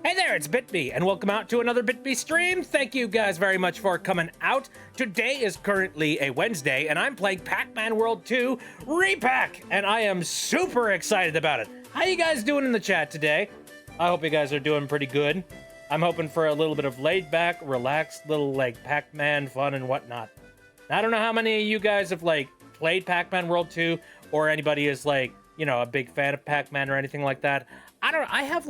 Hey there, it's BitB, and welcome out to another BitB stream. Thank you guys very much for coming out. Today is currently a Wednesday, and I'm playing Pac-Man World 2 Re-Pac, and I am super excited about it. How you guys doing in the chat today? I hope you guys are doing pretty good. I'm hoping for a little bit of laid-back, relaxed, little, Pac-Man fun and whatnot. I don't know how many of you guys have, played Pac-Man World 2, or anybody is, a big fan of Pac-Man or anything like that. I have,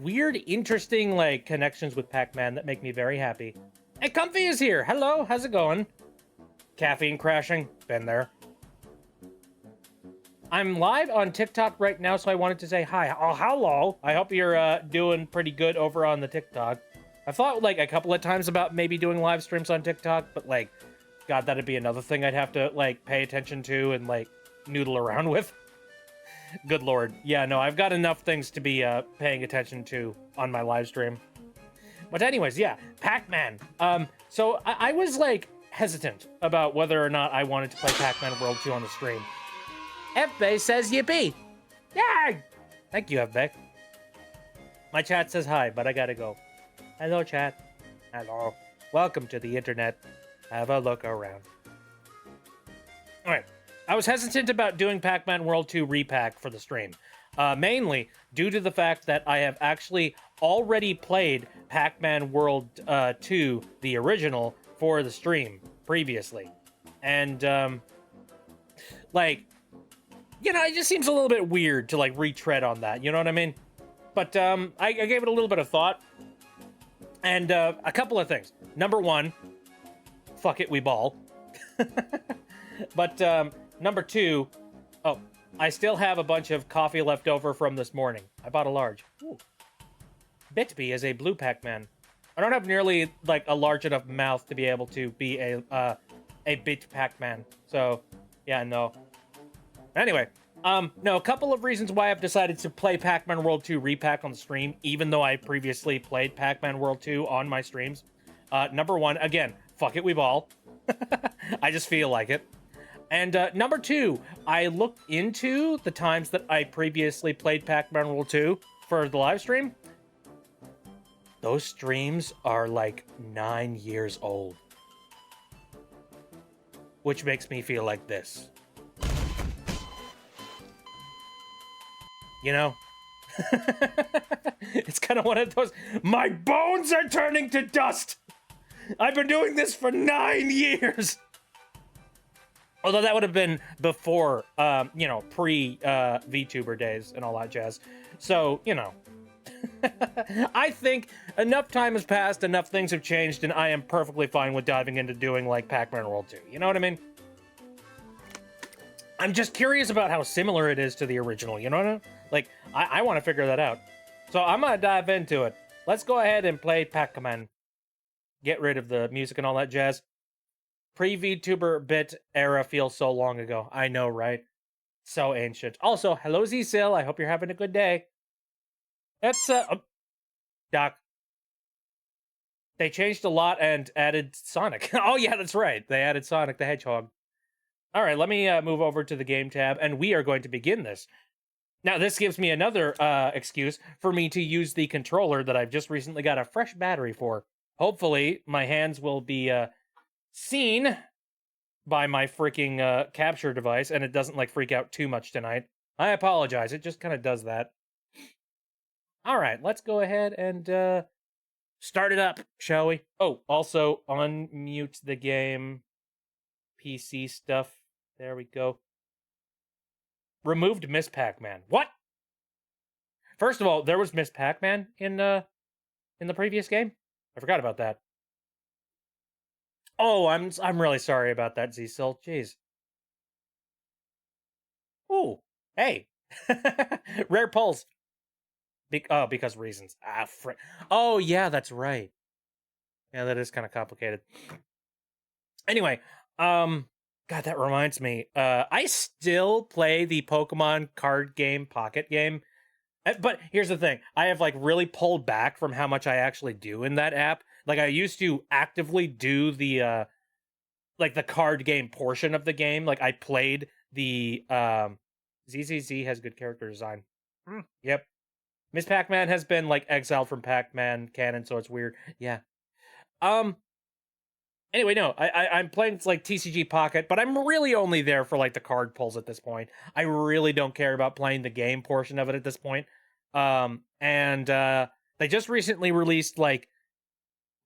weird, interesting, connections with Pac-Man that make me very happy. Hey, Comfy is here. Hello, how's it going? Caffeine crashing. Been there. I'm live on TikTok right now, so I wanted to say hi. Oh, hello. I hope you're doing pretty good over on the TikTok. I thought, a couple of times about maybe doing live streams on TikTok, but, God, that'd be another thing I'd have to, pay attention to and, noodle around with. Good lord. Yeah, no, I've got enough things to be paying attention to on my live stream. But anyways, yeah, Pac-Man. So I was, hesitant about whether or not I wanted to play Pac-Man World 2 on the stream. FBay says yippee! Yay! Thank you, FBay. My chat says hi, but I gotta go. Hello, chat. Hello. Welcome to the internet. Have a look around. Alright. I was hesitant about doing Pac-Man World 2 Re-Pac for the stream, mainly due to the fact that I have actually already played Pac-Man World 2, the original, for the stream previously. And, it just seems a little bit weird to, retread on that, you know what I mean? But, I gave it a little bit of thought, and, a couple of things. Number one, fuck it, we ball. But, number two, oh, I still have a bunch of coffee left over from this morning. I bought a large. Ooh. Bitby is a blue Pac-Man. I don't have nearly, a large enough mouth to be able to be a bit Pac-Man. So, yeah, no. Anyway, no, a couple of reasons why I've decided to play Pac-Man World 2 Re-Pac on the stream, even though I previously played Pac-Man World 2 on my streams. Number one, again, fuck it, we ball. I just feel like it. And number two, I looked into the times that I previously played Pac-Man World 2 for the live stream. Those streams are 9 years old. Which makes me feel like this. You know? It's kind of one of those, my bones are turning to dust! I've been doing this for 9 years! Although that would have been before, pre-VTuber days and all that jazz. So, I think enough time has passed, enough things have changed, and I am perfectly fine with diving into doing, Pac-Man World 2. You know what I mean? I'm just curious about how similar it is to the original, you know what I mean? I want to figure that out. So I'm gonna dive into it. Let's go ahead and play Pac-Man. Get rid of the music and all that jazz. Pre-VTuber bit era feels so long ago. I know, right? So ancient. Also, hello Z-Sil. I hope you're having a good day. That's, Doc. They changed a lot and added Sonic. Oh, yeah, that's right. They added Sonic the Hedgehog. All right, let me move over to the game tab, and we are going to begin this. Now, this gives me another excuse for me to use the controller that I've just recently got a fresh battery for. Hopefully, my hands will be, seen by my freaking capture device, and it doesn't freak out too much tonight. I apologize, it just kind of does that. Alright, let's go ahead and start it up, shall we? Oh, also unmute the game PC stuff. There we go. Removed Miss Pac-Man. What? First of all, there was Miss Pac-Man in the previous game? I forgot about that. Oh, I'm really sorry about that, Z-Sil. Jeez. Ooh, hey. Rare pulse. Because reasons. Ah, frick. Oh, yeah, that's right. Yeah, that is kind of complicated. Anyway, God, that reminds me. I still play the Pokemon card game, Pocket game. But here's the thing. I have, really pulled back from how much I actually do in that app. I used to actively do the, the card game portion of the game. I played the, ZZZ has good character design. Yep. Miss Pac-Man has been like exiled from Pac-Man canon, so it's weird. Yeah. Um. Anyway, no, I'm playing like TCG Pocket, but I'm really only there for like the card pulls at this point. I really don't care about playing the game portion of it at this point. And they just recently released like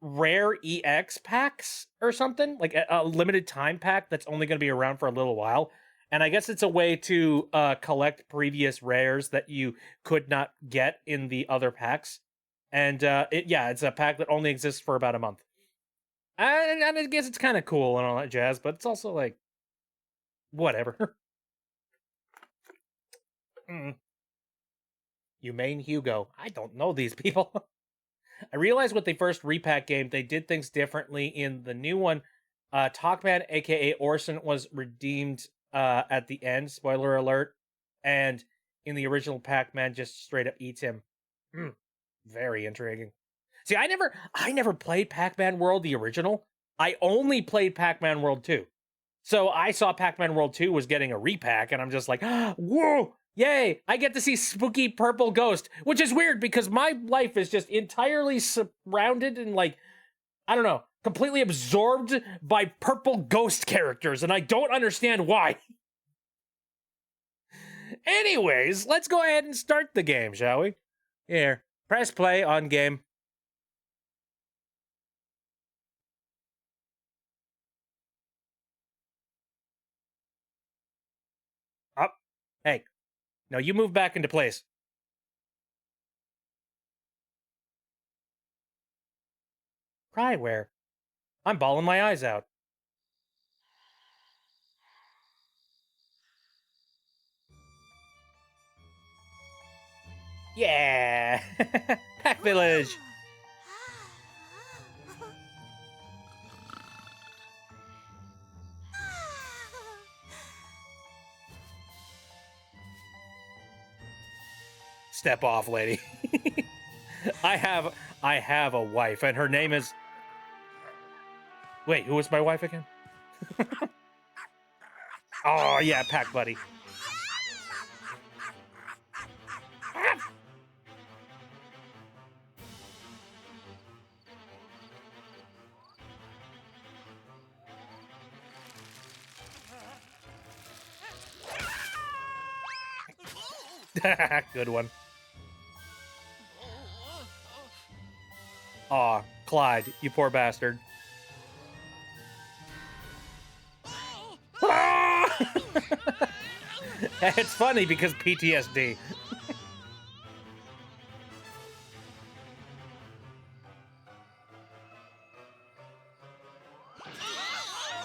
rare EX packs or something, like a limited time pack that's only going to be around for a little while. And I guess it's a way to collect previous rares that you could not get in the other packs. And it's a pack that only exists for about a month. And I guess it's kind of cool and all that jazz, but it's also like, whatever. Humane Hugo. I don't know these people. I realized with the first Re-Pac game, they did things differently. In the new one, Talkman, aka Orson, was redeemed at the end. Spoiler alert. And in the original, Pac-Man just straight up eats him. Very intriguing. See, I never played Pac-Man World, the original. I only played Pac-Man World 2. So I saw Pac-Man World 2 was getting a Re-Pac, and I'm just like, whoa, yay, I get to see spooky purple ghost, which is weird because my life is just entirely surrounded and like, I don't know, completely absorbed by purple ghost characters, and I don't understand why. Anyways, let's go ahead and start the game, shall we? Here, press play on game. Up. Hey, no, you move back into place. Cry where? I'm bawling my eyes out. Yeah! Pac Village! Step off, lady. I have a wife, and her name is... Wait, who was my wife again? Oh, yeah, Pac Buddy. Good one. Aw, Clyde, you poor bastard. It's funny because PTSD.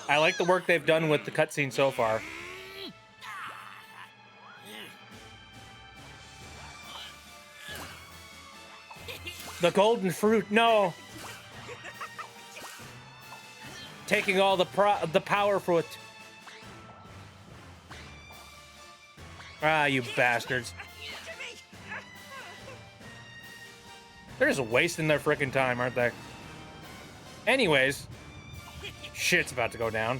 I like the work they've done with the cutscene so far. The golden fruit, no! Taking all the power fruit. Ah, you bastards. They're just wasting their frickin' time, aren't they? Anyways, shit's about to go down.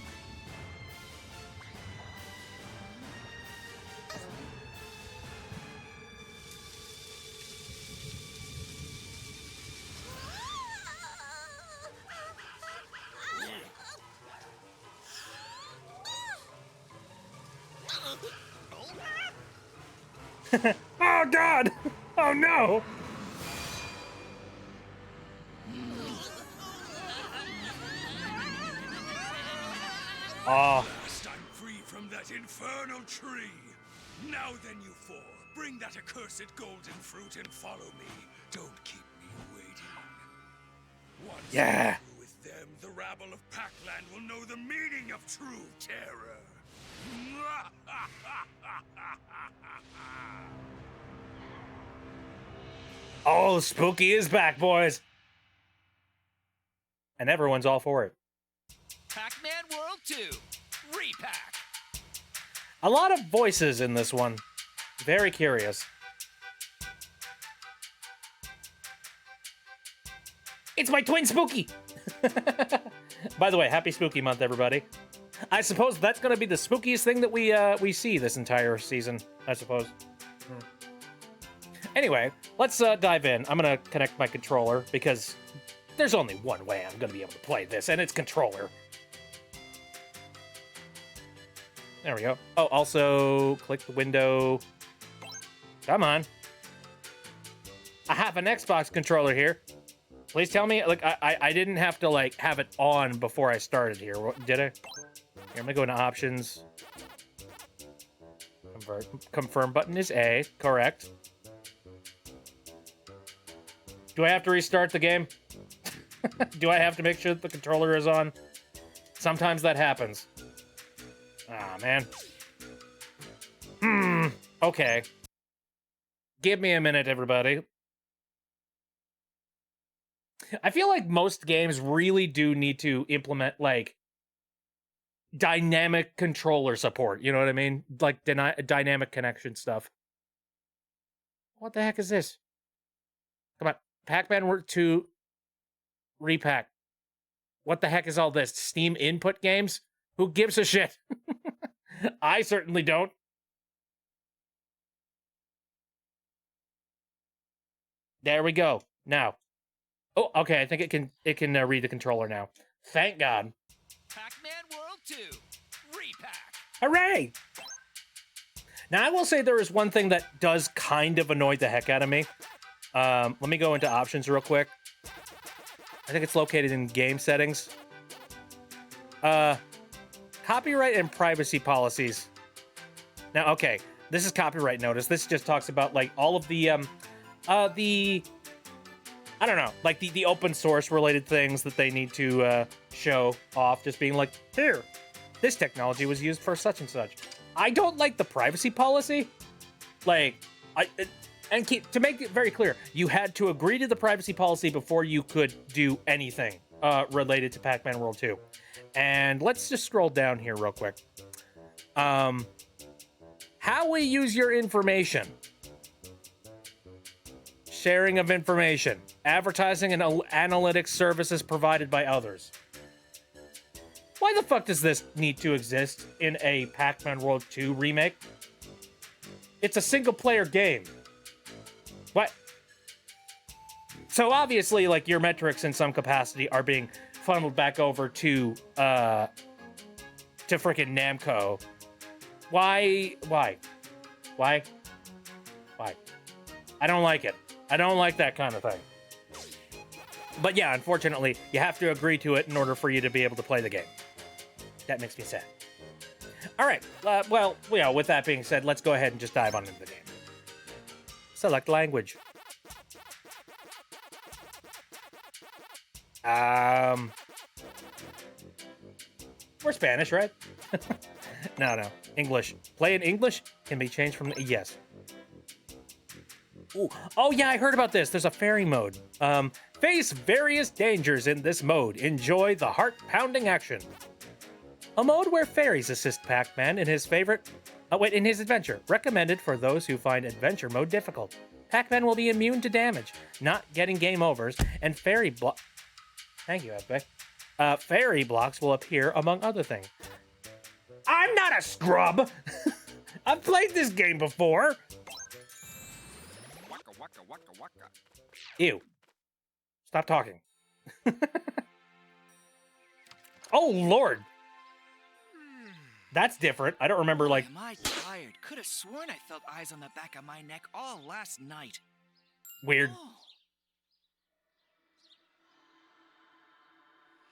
Oh, God! Oh, no! Oh. I'm free from that infernal tree. Now then, you four, bring that accursed golden fruit and follow me. Don't keep me waiting. Once Yeah. I'm through with them, the rabble of Pac-Land will know the meaning of true terror. Oh, spooky is back, boys. And everyone's all for it. Pac-Man World 2, Re-Pac. A lot of voices in this one. Very curious. It's my twin Spooky! By the way, happy Spooky Month, everybody. I suppose that's going to be the spookiest thing that we see this entire season, I suppose. Anyway, let's let's dive in. I'm gonna connect my controller because there's only one way I'm gonna be able to play this, and it's controller. There we go. Oh, also click the window. Come on. I have an Xbox controller here. Please tell me, like, I didn't have to, like, have it on before I started here. Did I? Here, I'm gonna go into options. Confirm button is A, correct. Do I have to restart the game? Do I have to make sure that the controller is on? Sometimes that happens. Ah, man. Okay. Give me a minute, everybody. I feel like most games really do need to implement, like, dynamic controller support. You know what I mean? Like, dynamic connection stuff. What the heck is this? Come on. Pac-Man World 2 Re-Pac. What the heck is all this? Steam input games? Who gives a shit? I certainly don't. There we go. Now. Oh, okay. I think it can read the controller now. Thank God. Pac-Man World 2 Re-Pac. Hooray! Now, I will say there is one thing that does kind of annoy the heck out of me. Let me go into options real quick. I think it's located in game settings. Copyright and privacy policies. Now, okay, this is copyright notice. This just talks about, like, all of the I don't know, like the open source related things that they need to show off, just being like, here, this technology was used for such and such. I don't like the privacy policy. Like, to make it very clear, you had to agree to the privacy policy before you could do anything related to Pac-Man World 2. And let's just scroll down here real quick. How we use your information. Sharing of information. Advertising and analytics services provided by others. Why the fuck does this need to exist in a Pac-Man World 2 remake? It's a single-player game. What? So obviously, like, your metrics in some capacity are being funneled back over to frickin' Namco. Why? I don't like it. I don't like that kind of thing. But yeah, unfortunately, you have to agree to it in order for you to be able to play the game. That makes me sad. All right. Well, with that being said, let's go ahead and just dive on into the game. Select language. We're Spanish, right? No. English. Play in English can be changed from... Yes. Ooh. Oh, yeah, I heard about this. There's a fairy mode. Face various dangers in this mode. Enjoy the heart-pounding action. A mode where fairies assist Pac-Man in his in his adventure. Recommended for those who find adventure mode difficult. Pac-Man will be immune to damage, not getting game overs, and fairy block... Thank you, Epic. Fairy blocks will appear, among other things. I'm not a scrub! I've played this game before! Waka waka waka waka. Ew. Stop talking. Oh, Lord! That's different. I don't remember, like... Am I tired? Could have sworn I felt eyes on the back of my neck all last night. Weird. Oh.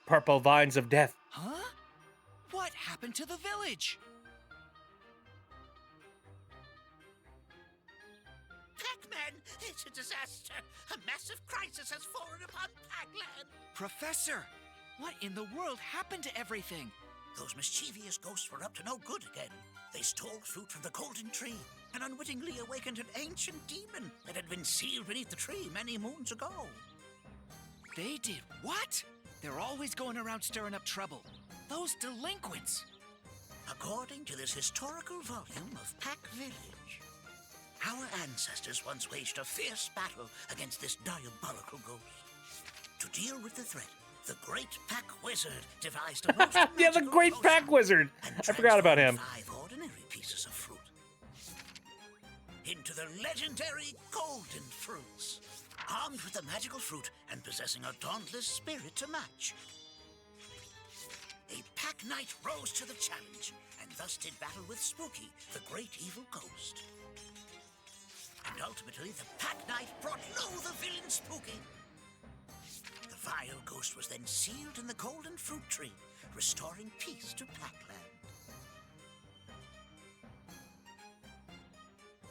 Purple vines of death. Huh? What happened to the village? Pac-Man, it's a disaster. A massive crisis has fallen upon Pac-Land. Professor, what in the world happened to everything? Those mischievous ghosts were up to no good again. They stole fruit from the golden tree and unwittingly awakened an ancient demon that had been sealed beneath the tree many moons ago. They did what? They're always going around stirring up trouble. Those delinquents. According to this historical volume of Pac Village, our ancestors once waged a fierce battle against this diabolical ghost. To deal with the threat, the Great Pac Wizard devised a most Yeah, the Great Pac Wizard! I forgot about him. 5 ordinary pieces of fruit. into the legendary golden fruits. Armed with the magical fruit and possessing a dauntless spirit to match, a Pac Knight rose to the challenge and thus did battle with Spooky, the great evil ghost. And ultimately, the Pac Knight brought low the villain Spooky. The vile ghost was then sealed in the golden fruit tree, restoring peace to Pac-Land.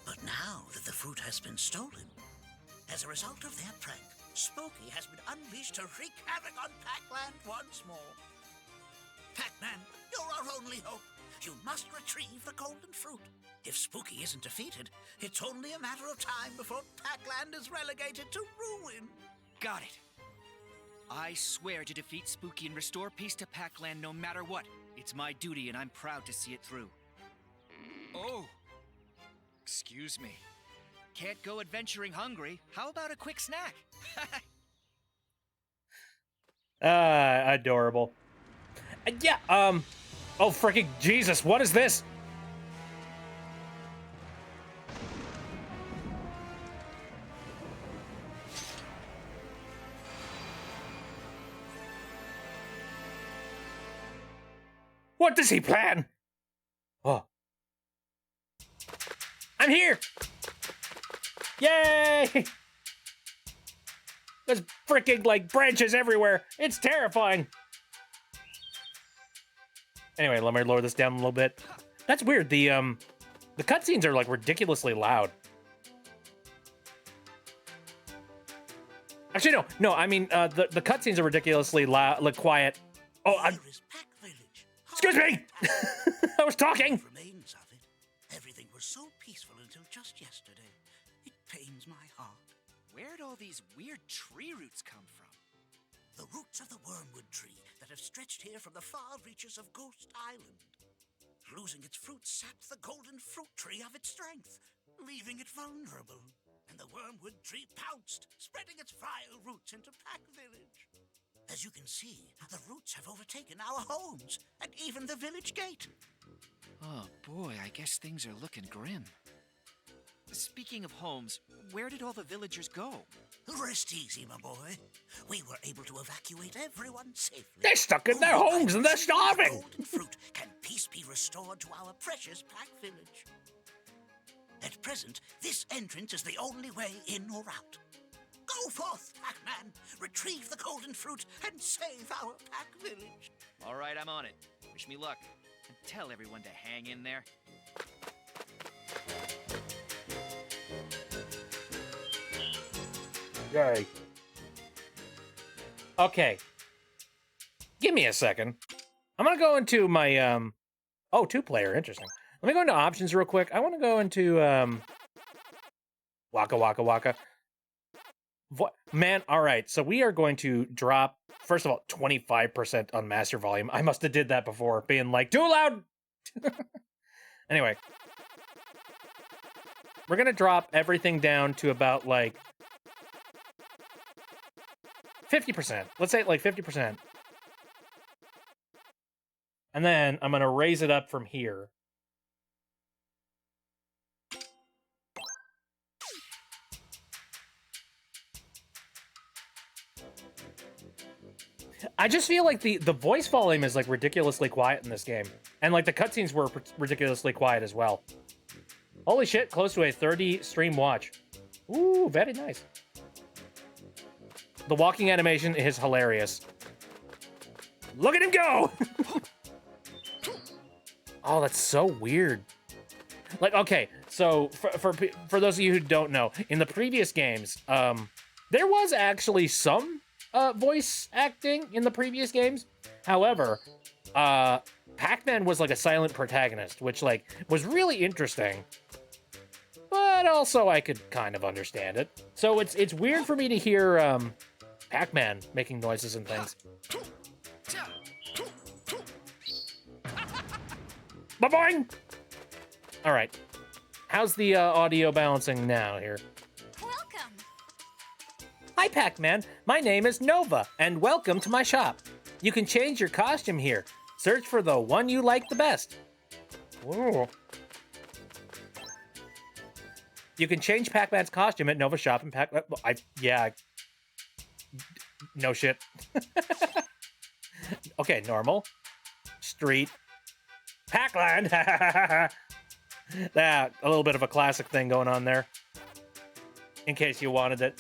But now that the fruit has been stolen, as a result of their prank, Spooky has been unleashed to wreak havoc on Pac-Land once more. Pac-Man, you're our only hope. You must retrieve the golden fruit. If Spooky isn't defeated, it's only a matter of time before Pac-Land is relegated to ruin. Got it. I swear to defeat Spooky and restore peace to Pac-Land no matter what. It's my duty and I'm proud to see it through. Oh, excuse me. Can't go adventuring hungry. How about a quick snack? Adorable. Yeah, oh, freaking Jesus, what is this? What does he plan? Oh. I'm here! Yay! There's freaking, like, branches everywhere. It's terrifying. Anyway, let me lower this down a little bit. That's weird. The cutscenes are, like, ridiculously loud. Actually, no, I mean, the cutscenes are ridiculously loud, like, quiet. Oh, Here is Pac Village. excuse me! I was talking! Remains of it. Everything was so peaceful until just yesterday. It pains my heart. Where'd all these weird tree roots come from? The roots of the wormwood tree that have stretched here from the far reaches of Ghost Island. Losing its fruit sapped the golden fruit tree of its strength, leaving it vulnerable. And the wormwood tree pounced, spreading its vile roots into Pac Village. As you can see, the roots have overtaken our homes and even the village gate. Oh boy, I guess things are looking grim. Speaking of homes, where did all the villagers go? Rest easy, my boy. We were able to evacuate everyone safely. They're stuck in their homes and they're starving! Golden fruit, can peace be restored to our precious Pac Village? At present, this entrance is the only way in or out. Go forth, Pac-Man! Retrieve the golden fruit and save our Pac Village! All right, I'm on it. Wish me luck. And tell everyone to hang in there. Yay. Okay. Give me a second. I'm gonna go into my, oh, 2-player, interesting. Let me go into options real quick. I want to go into, Waka Waka Waka. Man, all right, so we are going to drop, first of all, 25% on master volume. I must have did that before, being like, too loud! Anyway. We're gonna drop everything down to about, like, 50%. Let's say, like, 50%. And then I'm gonna raise it up from here. I just feel like the voice volume is like ridiculously quiet in this game. And like the cutscenes were ridiculously quiet as well. Holy shit, close to a 30 stream watch. Ooh, very nice. The walking animation is hilarious. Look at him go! Oh, that's so weird. Like, okay, so for those of you who don't know, in the previous games, there was actually some voice acting in the previous games. However, Pac-Man was like a silent protagonist, which like was really interesting. But also I could kind of understand it. So it's weird for me to hear Pac-Man making noises and things. Ba-boing! All right. How's the audio balancing now here? Welcome. Hi, Pac-Man. My name is Nova, and welcome to my shop. You can change your costume here. Search for the one you like the best. Ooh. You can change Pac-Man's costume at Nova Shop and no shit. Okay, normal. Street. Pac-Land! That, a little bit of a classic thing going on there. In case you wanted it.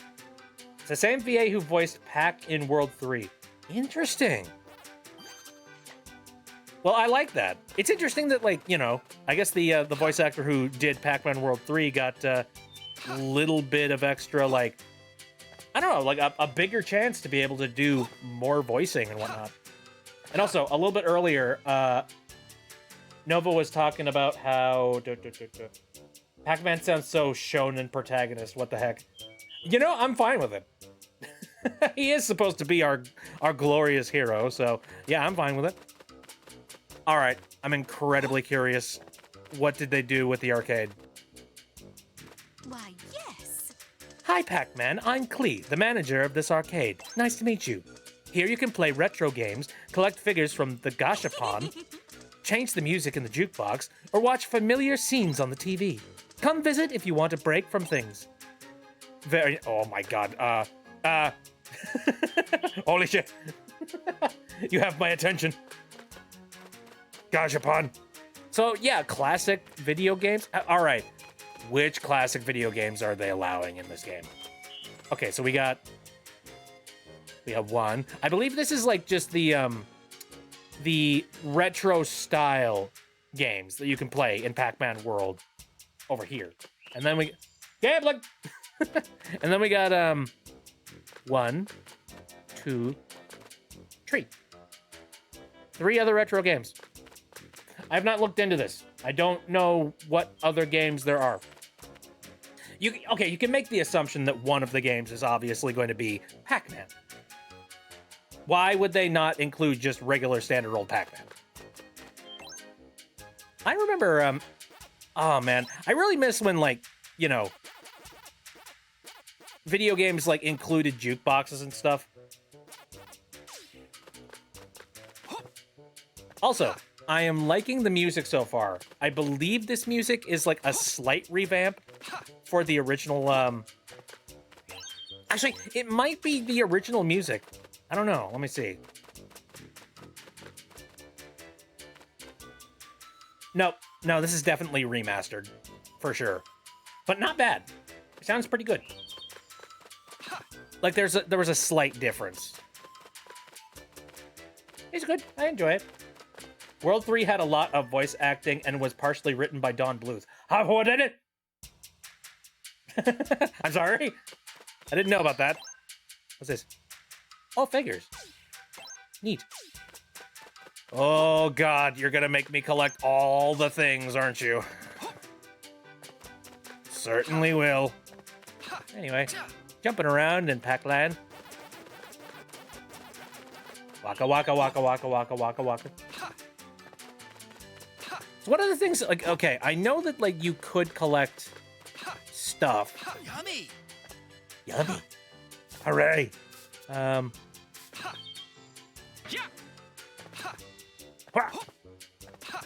It's the same VA who voiced Pac in World 3. Interesting. Well, I like that. It's interesting that, like, you know, I guess the voice actor who did Pac-Man World 3 got a little bit of extra, like, I don't know, like a bigger chance to be able to do more voicing and whatnot. And also, a little bit earlier, Nova was talking about how Pac-Man sounds so shonen protagonist. What the heck? You know, I'm fine with it. He is supposed to be our glorious hero, so yeah, I'm fine with it. All right, I'm incredibly curious. What did they do with the arcade? Why, yes. Hi, Pac-Man. I'm Klee, the manager of this arcade. Nice to meet you. Here you can play retro games, collect figures from the Gashapon, change the music in the jukebox, or watch familiar scenes on the TV. Come visit if you want a break from things. Oh my god, holy shit. You have my attention. Gashapon. So yeah, classic video games. All right, which classic video games are they allowing in this game? Okay, so we have one. I believe this is like just the retro style games that you can play in Pac-Man World over here. And then we gambling. And then we got 1, 2, 3. 3 other retro games. I have not looked into this. I don't know what other games there are. You can make the assumption that one of the games is obviously going to be Pac-Man. Why would they not include just regular standard old Pac-Man? I remember, oh man, I really miss when, like, you know, video games like included jukeboxes and stuff. Also, I am liking the music so far. I believe this music is like a slight revamp for the original, actually, it might be the original music. I don't know. Let me see. Nope. No, this is definitely remastered. For sure. But not bad. It sounds pretty good. Like, there was a slight difference. It's good. I enjoy it. World 3 had a lot of voice acting and was partially written by Don Bluth. What did it? I'm sorry. I didn't know about that. What's this? Oh, figures. Neat. Oh, God, you're gonna make me collect all the things, aren't you? Certainly will. Anyway, jumping around in Pac-Land. Waka waka waka waka waka waka waka. So what are the things, like, okay, I know that, like, you could collect stuff. Yummy! Yummy. Hooray.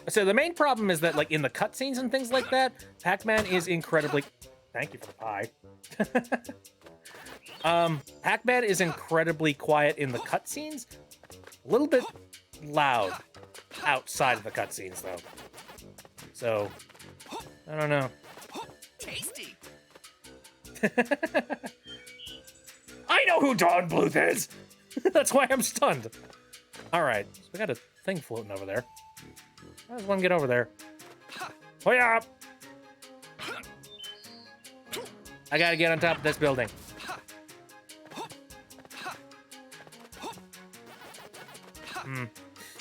So the main problem is that, like, in the cutscenes and things like that, Pac-Man is incredibly... Thank you for the pie. Pac-Man is incredibly quiet in the cutscenes. A little bit loud outside of the cutscenes, though. So, I don't know. Tasty! I know who Don Bluth is! That's why I'm stunned. Alright, so we got a thing floating over there. How does one get over there? Oh yeah! I gotta get on top of this building.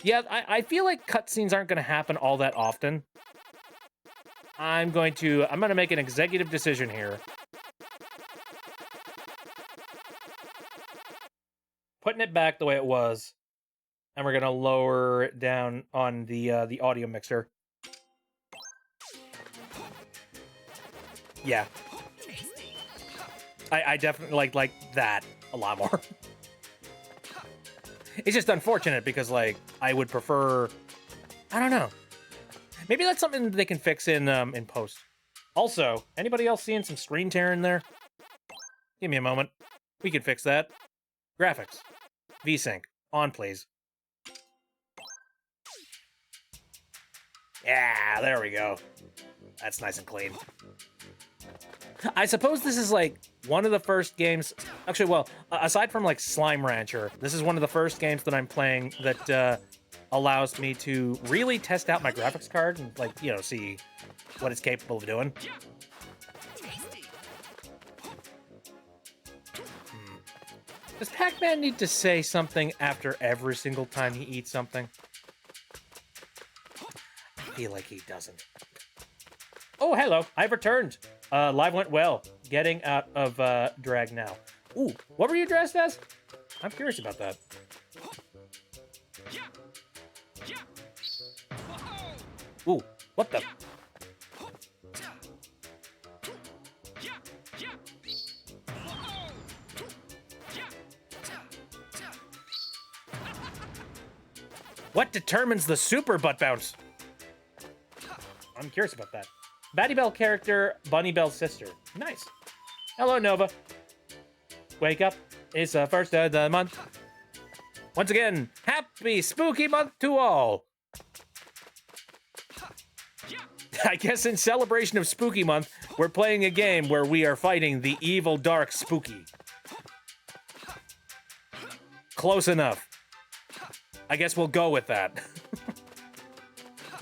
Yeah, I feel like cutscenes aren't gonna happen all that often. I'm gonna make an executive decision here. Putting it back the way it was. And we're gonna lower it down on the audio mixer. Yeah. I definitely like that a lot more. It's just unfortunate because, like, I would prefer, I don't know. Maybe that's something they can fix in post. Also, anybody else seeing some screen tearing there? Give me a moment. We can fix that. Graphics. VSync. On, please. Yeah, there we go. That's nice and clean. I suppose this is like one of the first games. Actually, well, aside from like Slime Rancher, this is one of the first games that I'm playing that allows me to really test out my graphics card and, like, you know, see what it's capable of doing. Does Pac-Man need to say something after every single time he eats something? I feel like he doesn't. Oh, hello. I've returned. Live went well. Getting out of drag now. Ooh, what were you dressed as? I'm curious about that. Ooh, what the? What determines the super butt bounce? I'm curious about that. Batty Bell character, Bunny Bell's sister. Nice. Hello, Nova. Wake up. It's the first of the month. Once again, happy spooky month to all. I guess in celebration of Spooky Month, we're playing a game where we are fighting the evil, dark Spooky. Close enough. I guess we'll go with that.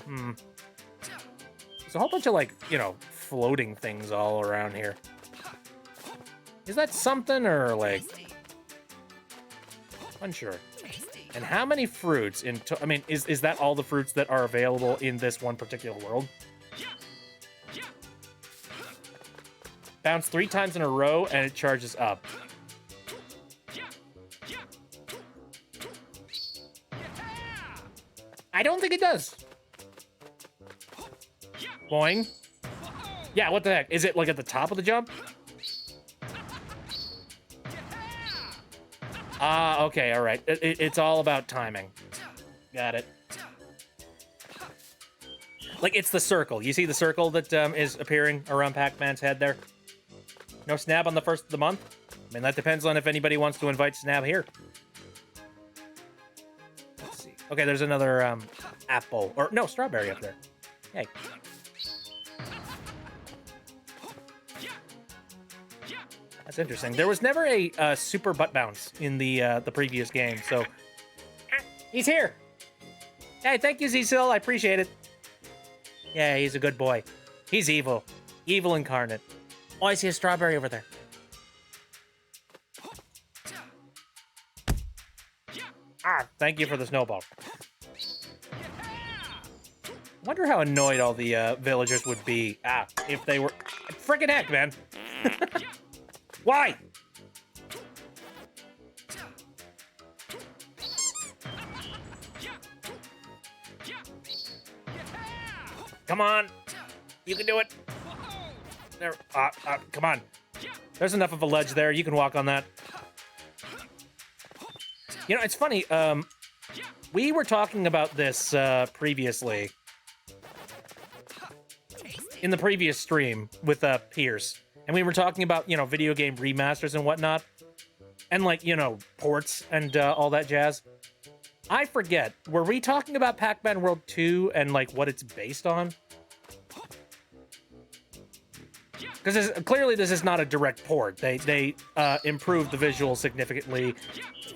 There's a whole bunch of, like, you know, floating things all around here. Is that something, or, like... Unsure. And how many fruits in... I mean, is that all the fruits that are available in this one particular world? Bounce 3 times in a row, and it charges up. I don't think it does. Boing. Yeah, what the heck? Is it, like, at the top of the jump? Ah, okay, all right. It's all about timing. Got it. Like, it's the circle. You see the circle that is appearing around Pac-Man's head there? No Snab on the first of the month? I mean, that depends on if anybody wants to invite Snab here. Let's see. Okay, there's another apple. Or, no, strawberry up there. Hey. That's interesting. There was never a super butt bounce in the previous game, so... He's here! Hey, thank you, Cecil. I appreciate it. Yeah, he's a good boy. He's evil. Evil incarnate. Oh, I see a strawberry over there. Ah, thank you for the snowball. Wonder how annoyed all the villagers would be if they were... Frickin' heck, man! Why? Come on. You can do it. There. Come on. There's enough of a ledge there. You can walk on that. You know, it's funny. We were talking about this previously in the previous stream with Pierce. And we were talking about, you know, video game remasters and whatnot. And, like, you know, ports and all that jazz. I forget. Were we talking about Pac-Man World 2 and, like, what it's based on? Because clearly this is not a direct port. They improved the visual significantly,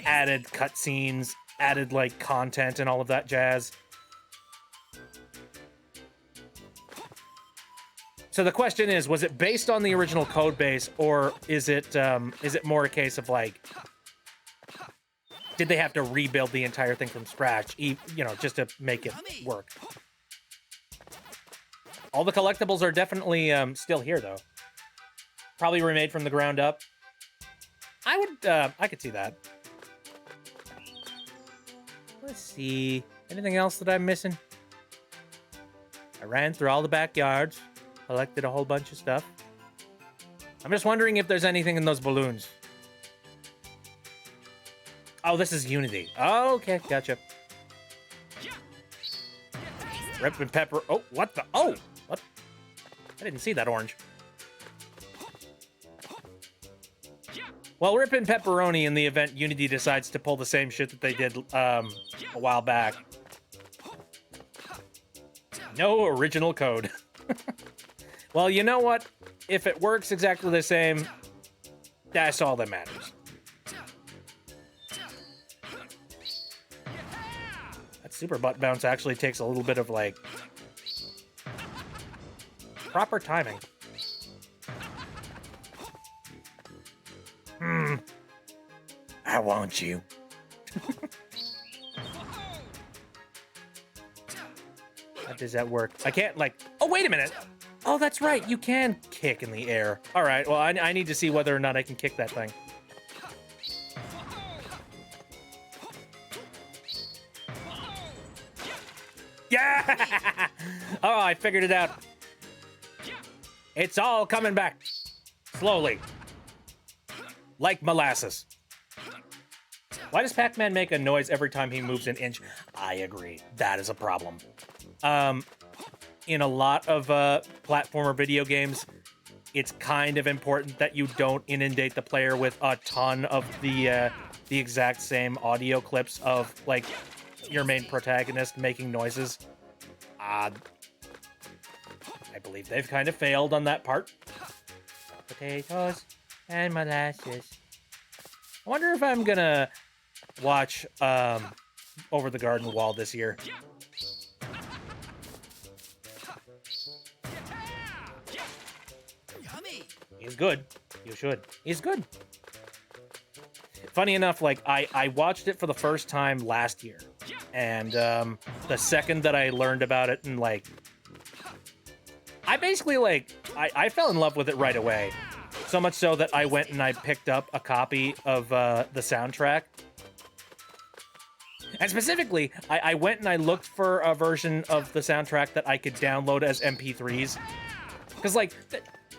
added cutscenes, added, like, content and all of that jazz. So the question is, was it based on the original code base, or is it more a case of, like, did they have to rebuild the entire thing from scratch, you know, just to make it work? All the collectibles are definitely still here, though. Probably remade from the ground up. I could see that. Let's see. Anything else that I'm missing? I ran through all the backyards. Collected a whole bunch of stuff. I'm just wondering if there's anything in those balloons. Oh, this is Unity. Oh, okay, gotcha. Rip and Pepper. Oh, what the? Oh, what? I didn't see that orange. Well, ripping pepperoni in the event Unity decides to pull the same shit that they did a while back. No original code. Well, you know what? If it works exactly the same, that's all that matters. That super butt bounce actually takes a little bit of, like, proper timing. I want you. How does that work? I can't, like... Oh, wait a minute! Oh, that's right. You can kick in the air. All right, well, I need to see whether or not I can kick that thing. Yeah! Oh, I figured it out. It's all coming back. Slowly. Like molasses. Why does Pac-Man make a noise every time he moves an inch? I agree. That is a problem. In a lot of platformer video games, it's kind of important that you don't inundate the player with a ton of the exact same audio clips of, like, your main protagonist making noises. I believe they've kind of failed on that part. Potatoes and molasses. I wonder if I'm gonna watch Over the Garden Wall this year. Yummy. He's good. You should. He's good. Funny enough, like, I watched it for the first time last year. And the second that I learned about it, and, like, I basically, like, I fell in love with it right away. So much so that I went and I picked up a copy of the soundtrack. And specifically, I went and I looked for a version of the soundtrack that I could download as MP3s. Because, like,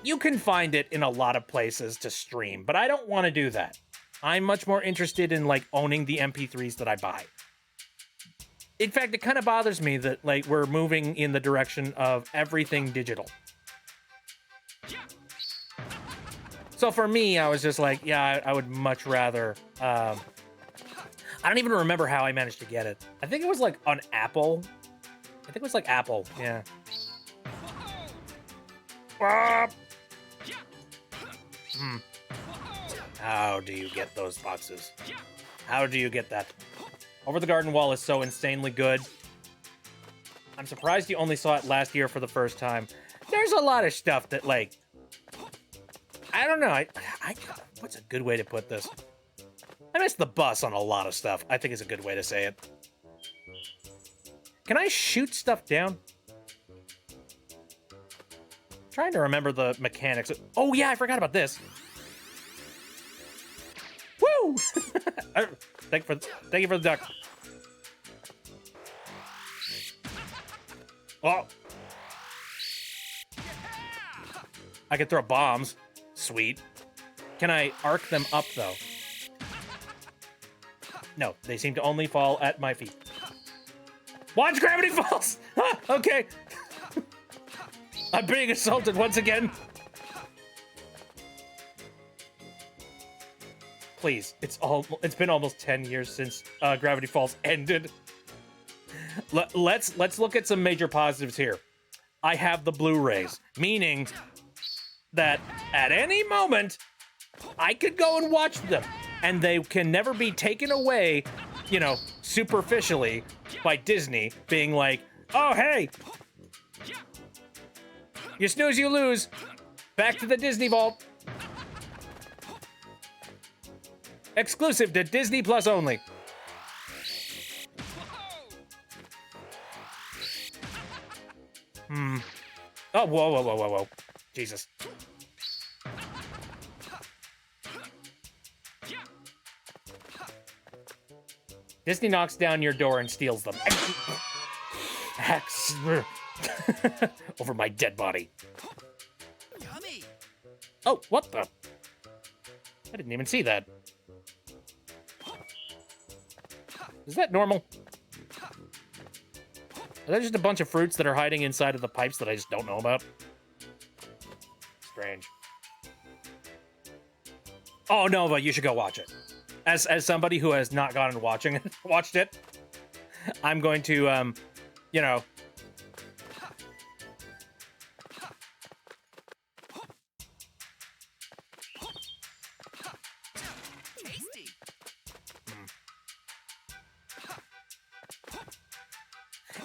you can find it in a lot of places to stream, but I don't want to do that. I'm much more interested in, like, owning the MP3s that I buy. In fact, it kind of bothers me that, like, we're moving in the direction of everything digital. So for me, I was just like, yeah, I would much rather... I don't even remember how I managed to get it. I think it was, like, on Apple. I think it was, like, Apple, yeah. How do you get those boxes? How do you get that? Over the Garden Wall is so insanely good. I'm surprised you only saw it last year for the first time. There's a lot of stuff that, like... I don't know. What's a good way to put this? I missed the bus on a lot of stuff, I think is a good way to say it. Can I shoot stuff down? Trying to remember the mechanics. Oh yeah, I forgot about this. Woo! Thank you for the duck. Oh. I can throw bombs. Sweet. Can I arc them up, though? No, they seem to only fall at my feet. Watch Gravity Falls! Ah, okay. I'm being assaulted once again. Please, it's been almost 10 years since Gravity Falls ended. Let's look at some major positives here. I have the Blu-rays, meaning that at any moment I could go and watch them, and they can never be taken away, you know, superficially by Disney being like, oh hey, you snooze, you lose. Back to the Disney Vault. Exclusive to Disney Plus only. Oh, whoa. Jesus. Disney knocks down your door and steals them. Hacks. Over my dead body. Yummy. Oh, what the? I didn't even see that. Is that normal? Are there just a bunch of fruits that are hiding inside of the pipes that I just don't know about? strange. Oh, no, but you should go watch it. As somebody who has not gone and watched it, I'm going to, you know... Tasty.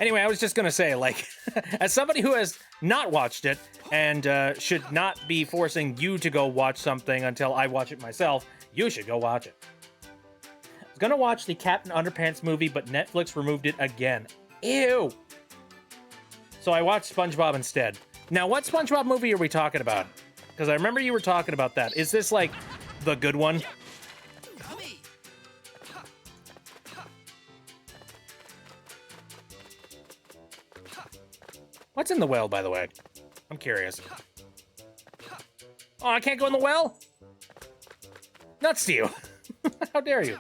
Anyway, I was just gonna say, like, as somebody who has not watched it and should not be forcing you to go watch something until I watch it myself, you should go watch it. I was gonna watch the Captain Underpants movie, but Netflix removed it again. Ew! So I watched SpongeBob instead. Now, what SpongeBob movie are we talking about? Because I remember you were talking about that. Is this, like, the good one? Yummy. What's in the well, by the way? I'm curious. Oh, I can't go in the well? Nuts to you. How dare you?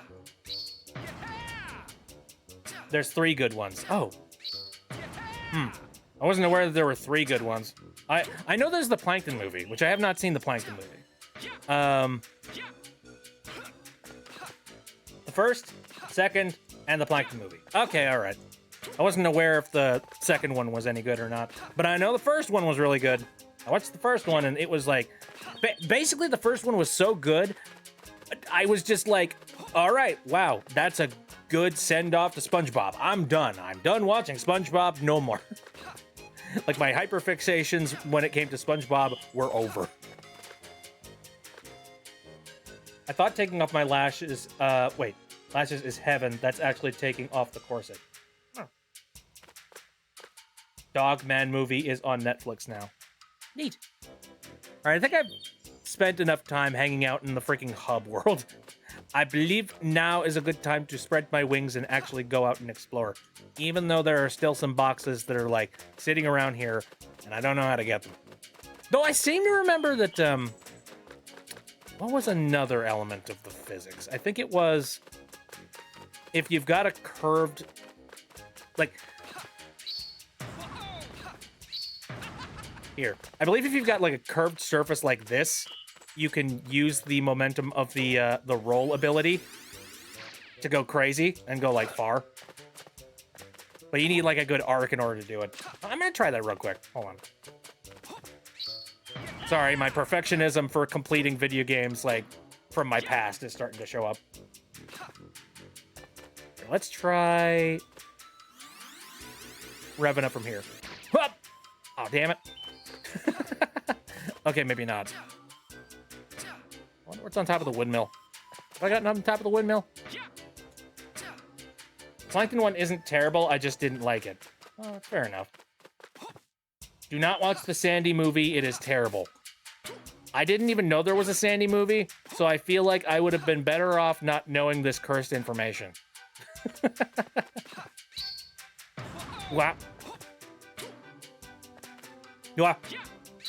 There's 3 good ones. Oh. I wasn't aware that there were 3 good ones. I know there's the Plankton movie, which I have not seen the Plankton movie. The first, second, and the Plankton movie. Okay, all right. I wasn't aware if the second one was any good or not, but I know the first one was really good. I watched the first one, and it was like... basically, the first one was so good, I was just like, all right, wow, that's a good send-off to SpongeBob. I'm done. I'm done watching SpongeBob. No more. Like, my hyperfixations when it came to SpongeBob were over. I thought taking off my lashes... wait. Lashes is heaven. That's actually taking off the corset. Huh. Dogman movie is on Netflix now. Neat. All right, I think I've spent enough time hanging out in the freaking hub world. I believe now is a good time to spread my wings and actually go out and explore. Even though there are still some boxes that are, like, sitting around here, and I don't know how to get them. Though I seem to remember that, what was another element of the physics? I think it was... if you've got a curved... like... here. I believe if you've got, like, a curved surface like this, you can use the momentum of the roll ability to go crazy and go, like, far. But you need, like, a good arc in order to do it. I'm gonna try that real quick. Hold on. Sorry, my perfectionism for completing video games, like, from my past is starting to show up. Let's try... revving up from here. Whoop! Oh, damn it. Okay, maybe not. I wonder what's on top of the windmill. Have I got nothing on top of the windmill? Plankton one isn't terrible, I just didn't like it. Oh, fair enough. Do not watch the Sandy movie, it is terrible. I didn't even know there was a Sandy movie, so I feel like I would have been better off not knowing this cursed information. Wow. Wow.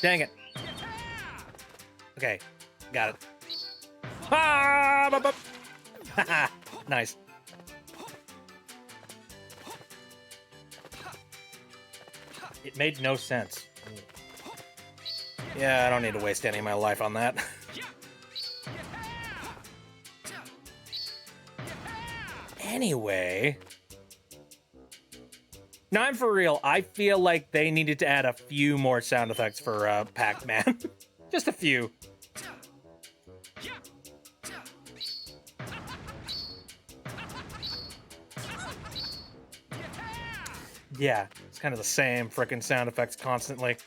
Dang it. Okay, got it. Ah, nice. It made no sense. Yeah, I don't need to waste any of my life on that. Anyway... no, I'm for real. I feel like they needed to add a few more sound effects for Pac-Man. Just a few. Yeah, it's kind of the same frickin' sound effects constantly.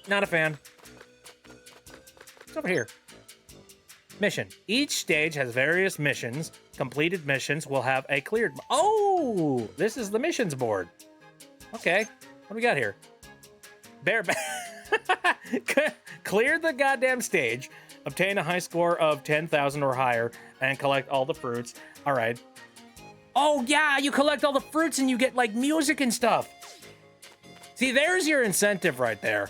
Not a fan. What's over here? Mission. Each stage has various missions. Completed missions will have a cleared... oh! This is the missions board. Okay. What do we got here? Clear the goddamn stage. Obtain a high score of 10,000 or higher. And collect all the fruits. All right. Oh, yeah! You collect all the fruits and you get, like, music and stuff. See, there's your incentive right there.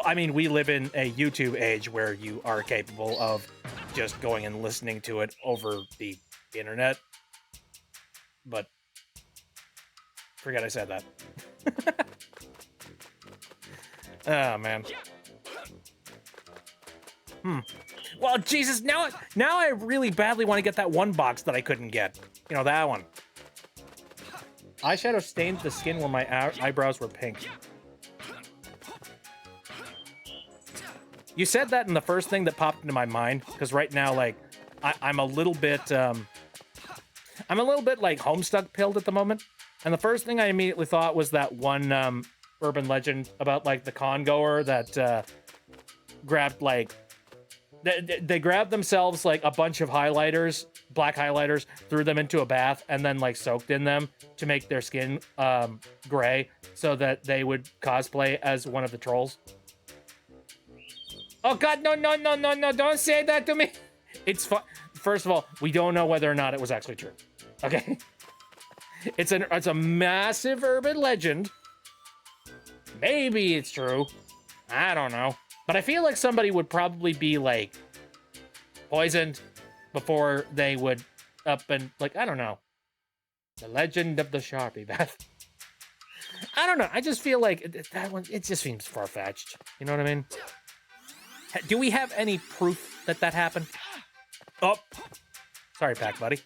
I mean, we live in a YouTube age where you are capable of just going and listening to it over the internet. But forget I said that. Oh, man. Well, Jesus, now I really badly want to get that one box that I couldn't get. You know, that one. Eyeshadow stained the skin where my eyebrows were pink. You said that in the first thing that popped into my mind, because right now, like, I'm a little bit, like, Homestuck pilled at the moment. And the first thing I immediately thought was that one, urban legend about, like, the con goer that, grabbed, like, they grabbed themselves, like, a bunch of highlighters, black highlighters, threw them into a bath, and then, like, soaked in them to make their skin, gray, so that they would cosplay as one of the trolls. Oh, God, no, don't say that to me. It's fun. First of all, we don't know whether or not it was actually true, okay? It's a massive urban legend. Maybe it's true. I don't know. But I feel like somebody would probably be, like, poisoned before they would up and, like, I don't know. The legend of the Sharpie bath. I don't know. I just feel like that one, it just seems far-fetched. You know what I mean? Do we have any proof that that happened? Oh. Sorry, Pac buddy.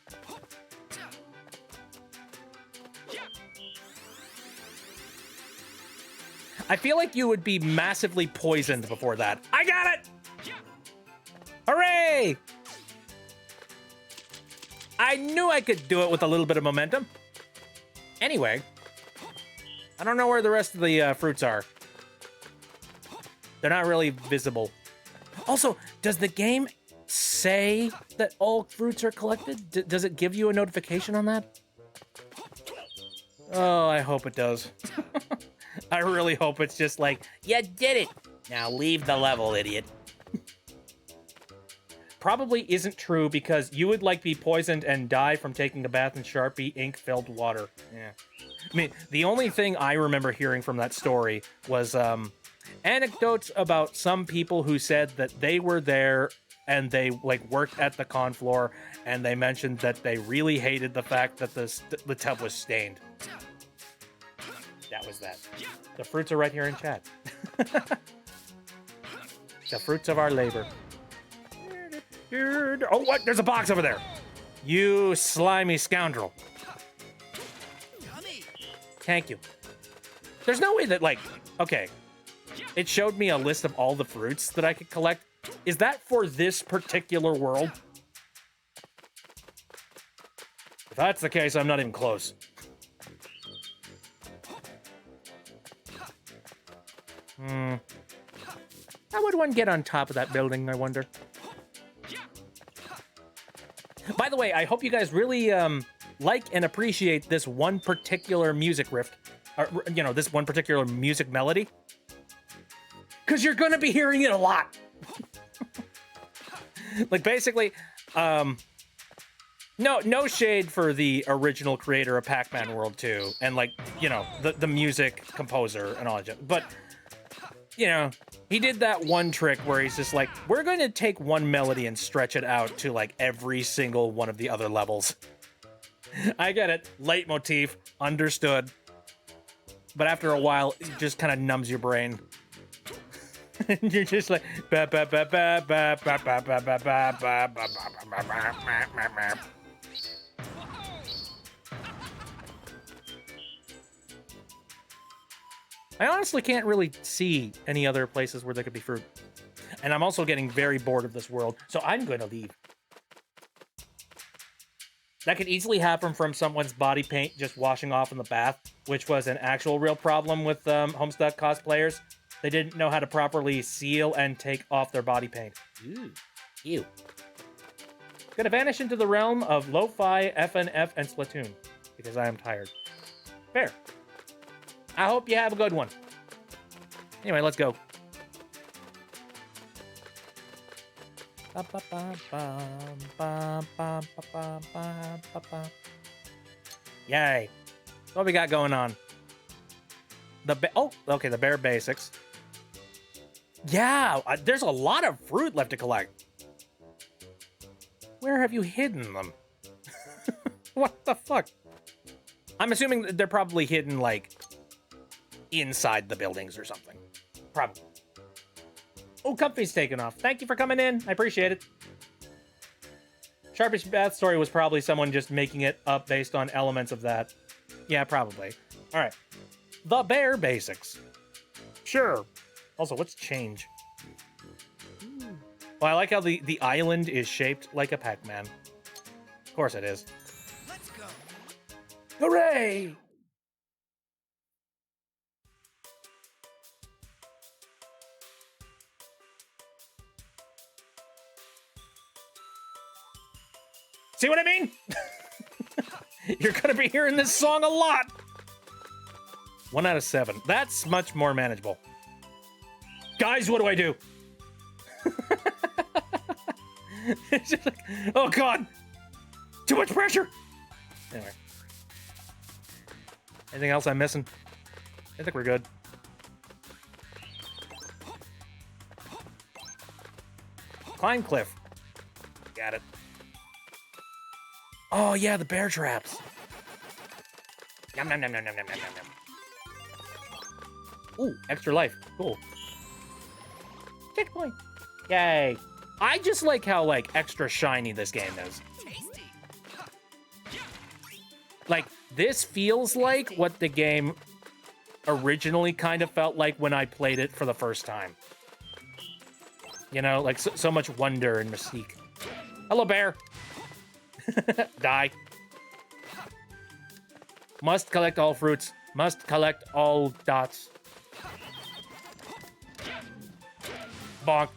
I feel like you would be massively poisoned before that. I got it! Hooray! I knew I could do it with a little bit of momentum. Anyway, I don't know where the rest of the fruits are. They're not really visible. Also, does the game say that all fruits are collected? Does it give you a notification on that? Oh, I hope it does. I really hope it's just like, you did it! Now leave the level, idiot. Probably isn't true because you would, like, be poisoned and die from taking a bath in Sharpie ink-filled water. Yeah. I mean, the only thing I remember hearing from that story was, anecdotes about some people who said that they were there and they, like, worked at the con floor, and they mentioned that they really hated the fact that the tub was stained. That was that. The fruits are right here in chat. The fruits of our labor. Oh, what? There's a box over there. You slimy scoundrel. Thank you. There's no way that, like, okay. It showed me a list of all the fruits that I could collect. Is that for this particular world? If that's the case, I'm not even close. How would one get on top of that building, I wonder? By the way, I hope you guys really like and appreciate this one particular music riff. Or, you know, this one particular music melody. Because you're going to be hearing it a lot. Like, basically, no shade for the original creator of Pac-Man World 2. And, like, you know, the music composer and all that. But, you know, he did that one trick where he's just like, we're going to take one melody and stretch it out to, like, every single one of the other levels. I get it. Leitmotif. Understood. But after a while, it just kind of numbs your brain. And you're just like, ba ba ba ba ba ba ba ba ba ba ba ba ba. I honestly can't really see any other places where there could be fruit. And I'm also getting very bored of this world, so I'm going to leave. That could easily happen from someone's body paint just washing off in the bath, which was an actual real problem with Homestuck cosplayers. They didn't know how to properly seal and take off their body paint. Ooh. Ew. Gonna vanish into the realm of lo-fi, FNF, and Splatoon, because I am tired. Fair. I hope you have a good one. Anyway, let's go. Yay. What we got going on? Okay, the bare basics. Yeah, there's a lot of fruit left to collect. Where have you hidden them? What the fuck? I'm assuming they're probably hidden, like, inside the buildings or something. Probably. Oh, Comfy's taken off. Thank you for coming in. I appreciate it. Sharpish backstory was probably someone just making it up based on elements of that. Yeah, probably. All right. The bear basics. Sure. Also, what's change? Well, I like how the island is shaped like a Pac-Man. Of course it is. Let's go. Hooray! See what I mean? You're gonna be hearing this song a lot. 1 out of 7. That's much more manageable. Guys, what do I do? It's just like, oh god, too much pressure. Anyway, anything else I'm missing? I think we're good. Climb cliff. Got it. Oh yeah, the bear traps. Yum nom nom nom nom nom nom nom. Ooh, extra life. Cool. Checkpoint. Yay. I just like how, like, extra shiny this game is. Tasty. Like, this feels like what the game originally kind of felt like when I played it for the first time. You know, like, so much wonder and mystique. Hello, bear. Die. Must collect all fruits. Must collect all dots. Bonk.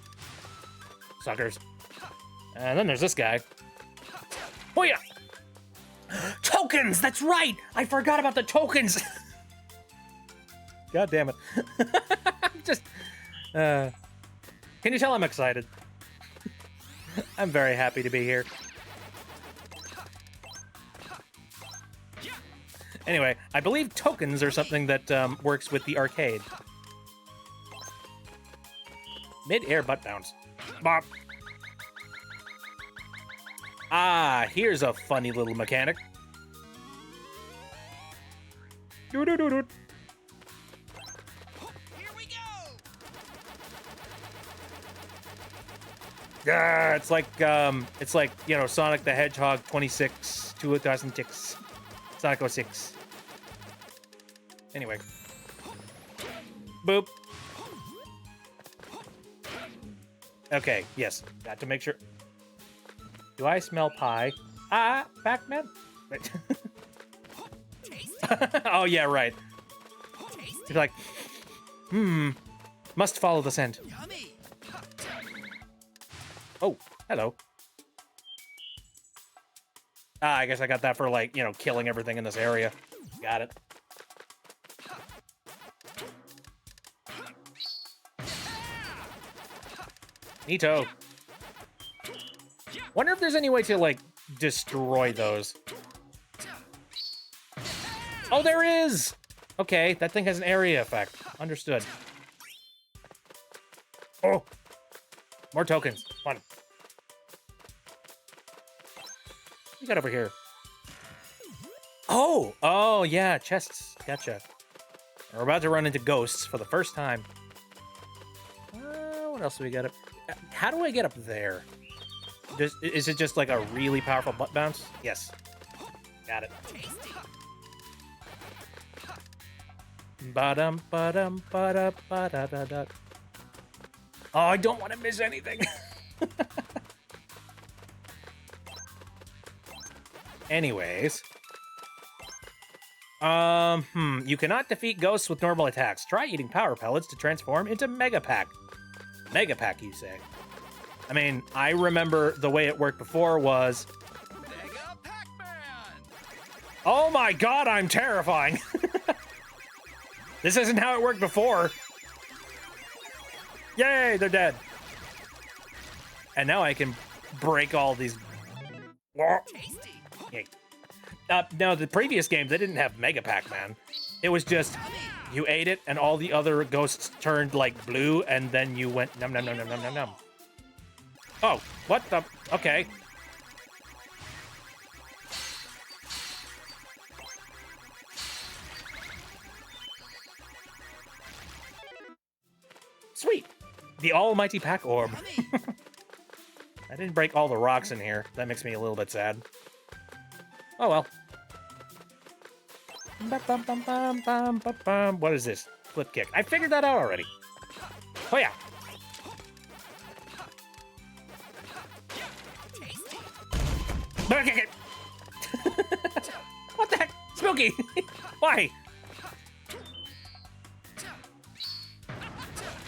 Suckers. And then there's this guy. Oh yeah! Tokens! That's right! I forgot about the tokens! God damn it. Just... can you tell I'm excited? I'm very happy to be here. Anyway, I believe tokens are something that works with the arcade. Mid-air butt bounce. Bop. Ah, here's a funny little mechanic. Doo-doo-doo-doo. Here we go. Yeah, it's like you know, Sonic the Hedgehog 26 2006. Sonic 06. Anyway. Boop. Okay, yes. Got to make sure. Do I smell pie? Ah, Pac-Man? Wait. Oh, yeah, right. You're like, must follow the scent. Yummy. Oh, hello. Ah, I guess I got that for, like, you know, killing everything in this area. Got it. Neato. Wonder if there's any way to, like, destroy those. Oh, there is! Okay, that thing has an area effect. Understood. Oh! More tokens. Fun. What we got over here? Oh! Oh, yeah, chests. Gotcha. We're about to run into ghosts for the first time. What else do we got up? How do I get up there? Is it just like a really powerful butt bounce? Yes. Got it. Ba-dum, ba-dum, ba-da, ba-da-da-da. Oh, I don't want to miss anything. Anyways. You cannot defeat ghosts with normal attacks. Try eating power pellets to transform into Mega-Pac. Mega-Pac, you say? I mean, I remember the way it worked before was... Mega Pac-Man! Oh my god, I'm terrifying! This isn't how it worked before. Yay, they're dead. And now I can break all these... Tasty! Yay. No, the previous game, they didn't have Mega Pac-Man. It was just... You ate it, and all the other ghosts turned, like, blue, and then you went num num num num num num num. Oh, what the... Okay. Sweet. The almighty Pac orb. I didn't break all the rocks in here. That makes me a little bit sad. Oh well. What is this? Flip kick. I figured that out already. Oh yeah. What the heck? Spooky! Why?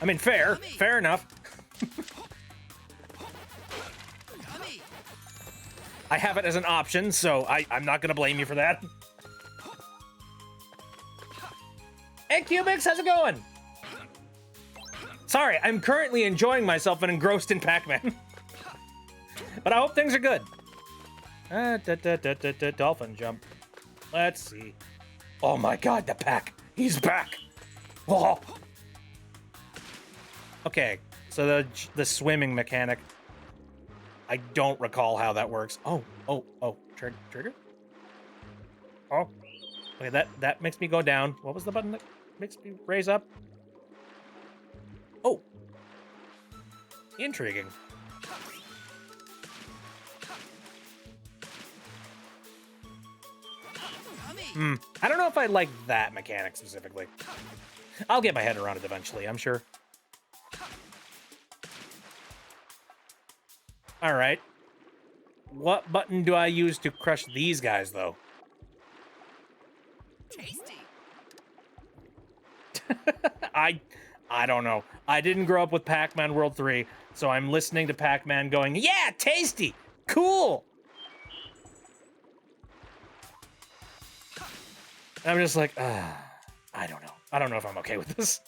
I mean, fair. Fair enough. I have it as an option, so I'm not gonna blame you for that. Hey, Cubix, how's it going? Sorry, I'm currently enjoying myself and engrossed in Pac-Man. But I hope things are good. Dolphin jump. Let's see. Oh my god, the Pac. He's back. Whoa. Okay, so the swimming mechanic. I don't recall how that works. Oh. Trigger? Oh. Okay, that makes me go down. What was the button that makes me raise up? Oh. Intriguing. I don't know if I like that mechanic specifically. I'll get my head around it eventually, I'm sure. All right. What button do I use to crush these guys, though? Tasty. I don't know. I didn't grow up with Pac-Man World 3, so I'm listening to Pac-Man going, yeah, tasty, cool. And I'm just like, I don't know. I don't know if I'm okay with this.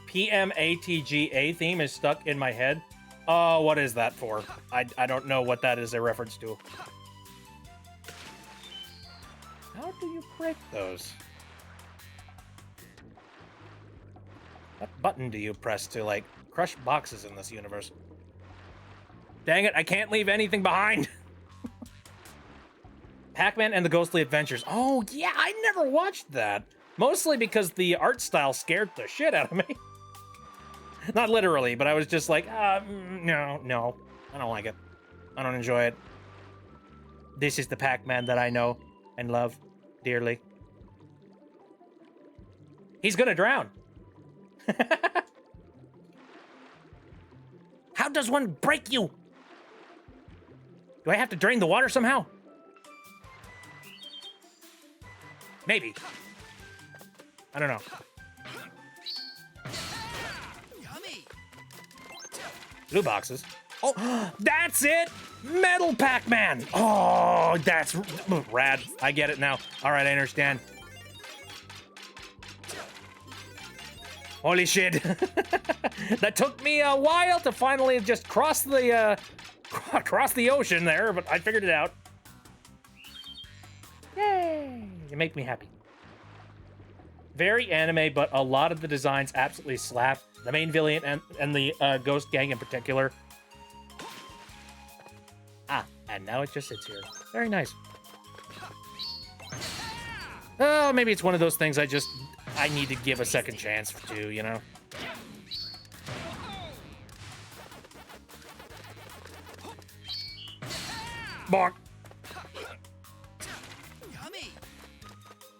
PMATGA theme is stuck in my head. Oh, what is that for? I don't know what that is a reference to. How do you break those? What button do you press to, like, crush boxes in this universe? Dang it, I can't leave anything behind! Pac-Man and the Ghostly Adventures. Oh, yeah, I never watched that. Mostly because the art style scared the shit out of me. Not literally, but I was just like, no, I don't like it. I don't enjoy it. This is the Pac-Man that I know and love dearly. He's gonna drown. How does one break you? Do I have to drain the water somehow? Maybe. I don't know. Blue boxes. Oh, that's it! Metal Pac-Man! Oh, that's rad. I get it now. All right, I understand. Holy shit. That took me a while to finally just cross the ocean there, but I figured it out. Yay! You make me happy. Very anime, but a lot of the designs absolutely slap. The main villain and the Ghost Gang in particular. And now it just sits here. Very nice. Oh, maybe it's one of those things I need to give a second chance to, you know? Bonk.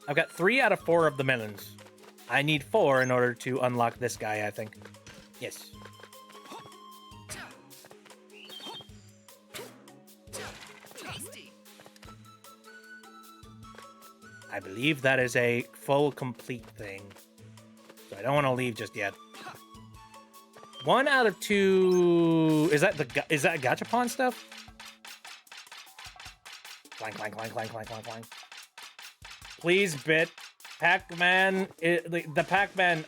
I've got 3 out of 4 of the melons. I need 4 in order to unlock this guy, I think. Yes. I believe that is a full complete thing. So I don't want to leave just yet. 1 out of 2... Is that Gachapon stuff? Clank, clank, clank, clank, clank, clank, clank. Please, bit. Pac-Man... The Pac-Man,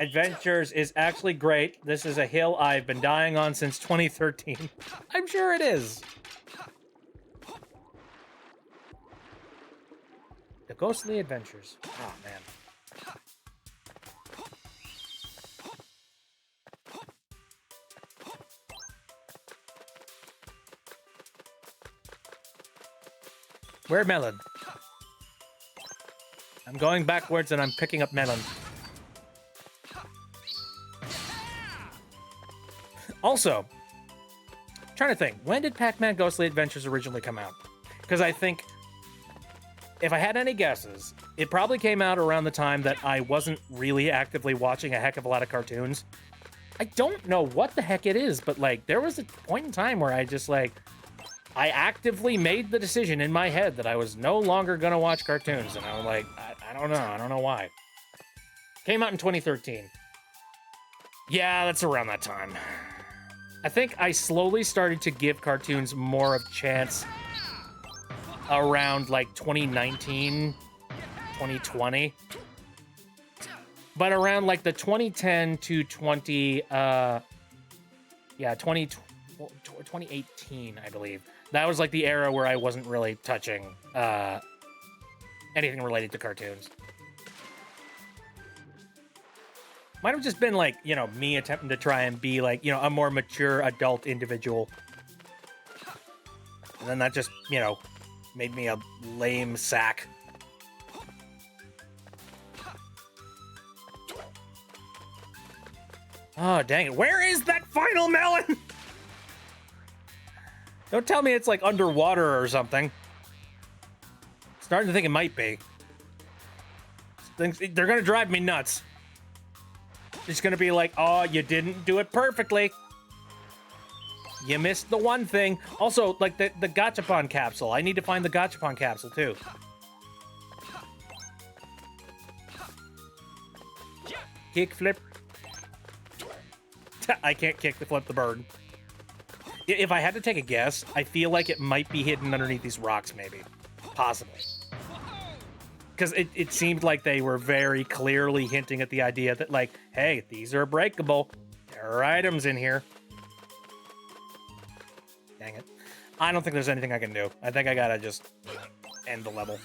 Adventures is actually great. This is a hill I've been dying on since 2013. I'm sure it is. The Ghostly Adventures. Oh, man. Where melon? I'm going backwards and I'm picking up melon. Also, trying to think, when did Pac-Man Ghostly Adventures originally come out? Because I think, if I had any guesses, it probably came out around the time that I wasn't really actively watching a heck of a lot of cartoons. I don't know what the heck it is, but, like, there was a point in time where I just, like, I actively made the decision in my head that I was no longer gonna watch cartoons, and I was like, I don't know why. Came out in 2013. Yeah, that's around that time. I think I slowly started to give cartoons more of a chance around, like, 2019, 2020. But around, like, the 2010 to 2018, I believe. That was, like, the era where I wasn't really touching anything related to cartoons. Might have just been, like, you know, me attempting to try and be, like, you know, a more mature adult individual. And then that just, you know, made me a lame sack. Oh, dang it. Where is that final melon? Don't tell me it's, like, underwater or something. Starting to think it might be. They're gonna drive me nuts. It's gonna be like, oh, you didn't do it perfectly. You missed the one thing. Also, like, the Gachapon capsule. I need to find the Gachapon capsule, too. Kick flip. I can't kick the flip the bird. If I had to take a guess, I feel like it might be hidden underneath these rocks, maybe. Possibly. Because it seemed like they were very clearly hinting at the idea that, like, hey, these are breakable. There are items in here. Dang it. I don't think there's anything I can do. I think I gotta just end the level.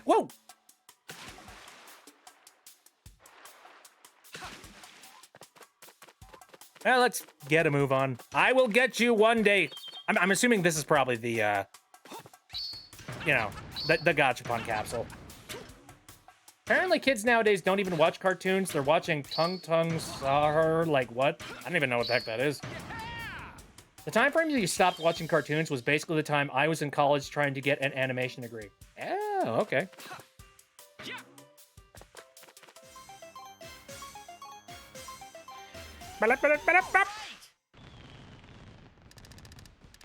Whoa! Well, let's get a move on. I will get you one day. I'm assuming this is probably the, you know, the Gachapon capsule. Apparently kids nowadays don't even watch cartoons. They're watching Tung Sahur, like what? I don't even know what the heck that is. The time frame that you stopped watching cartoons was basically the time I was in college trying to get an animation degree. Oh, okay.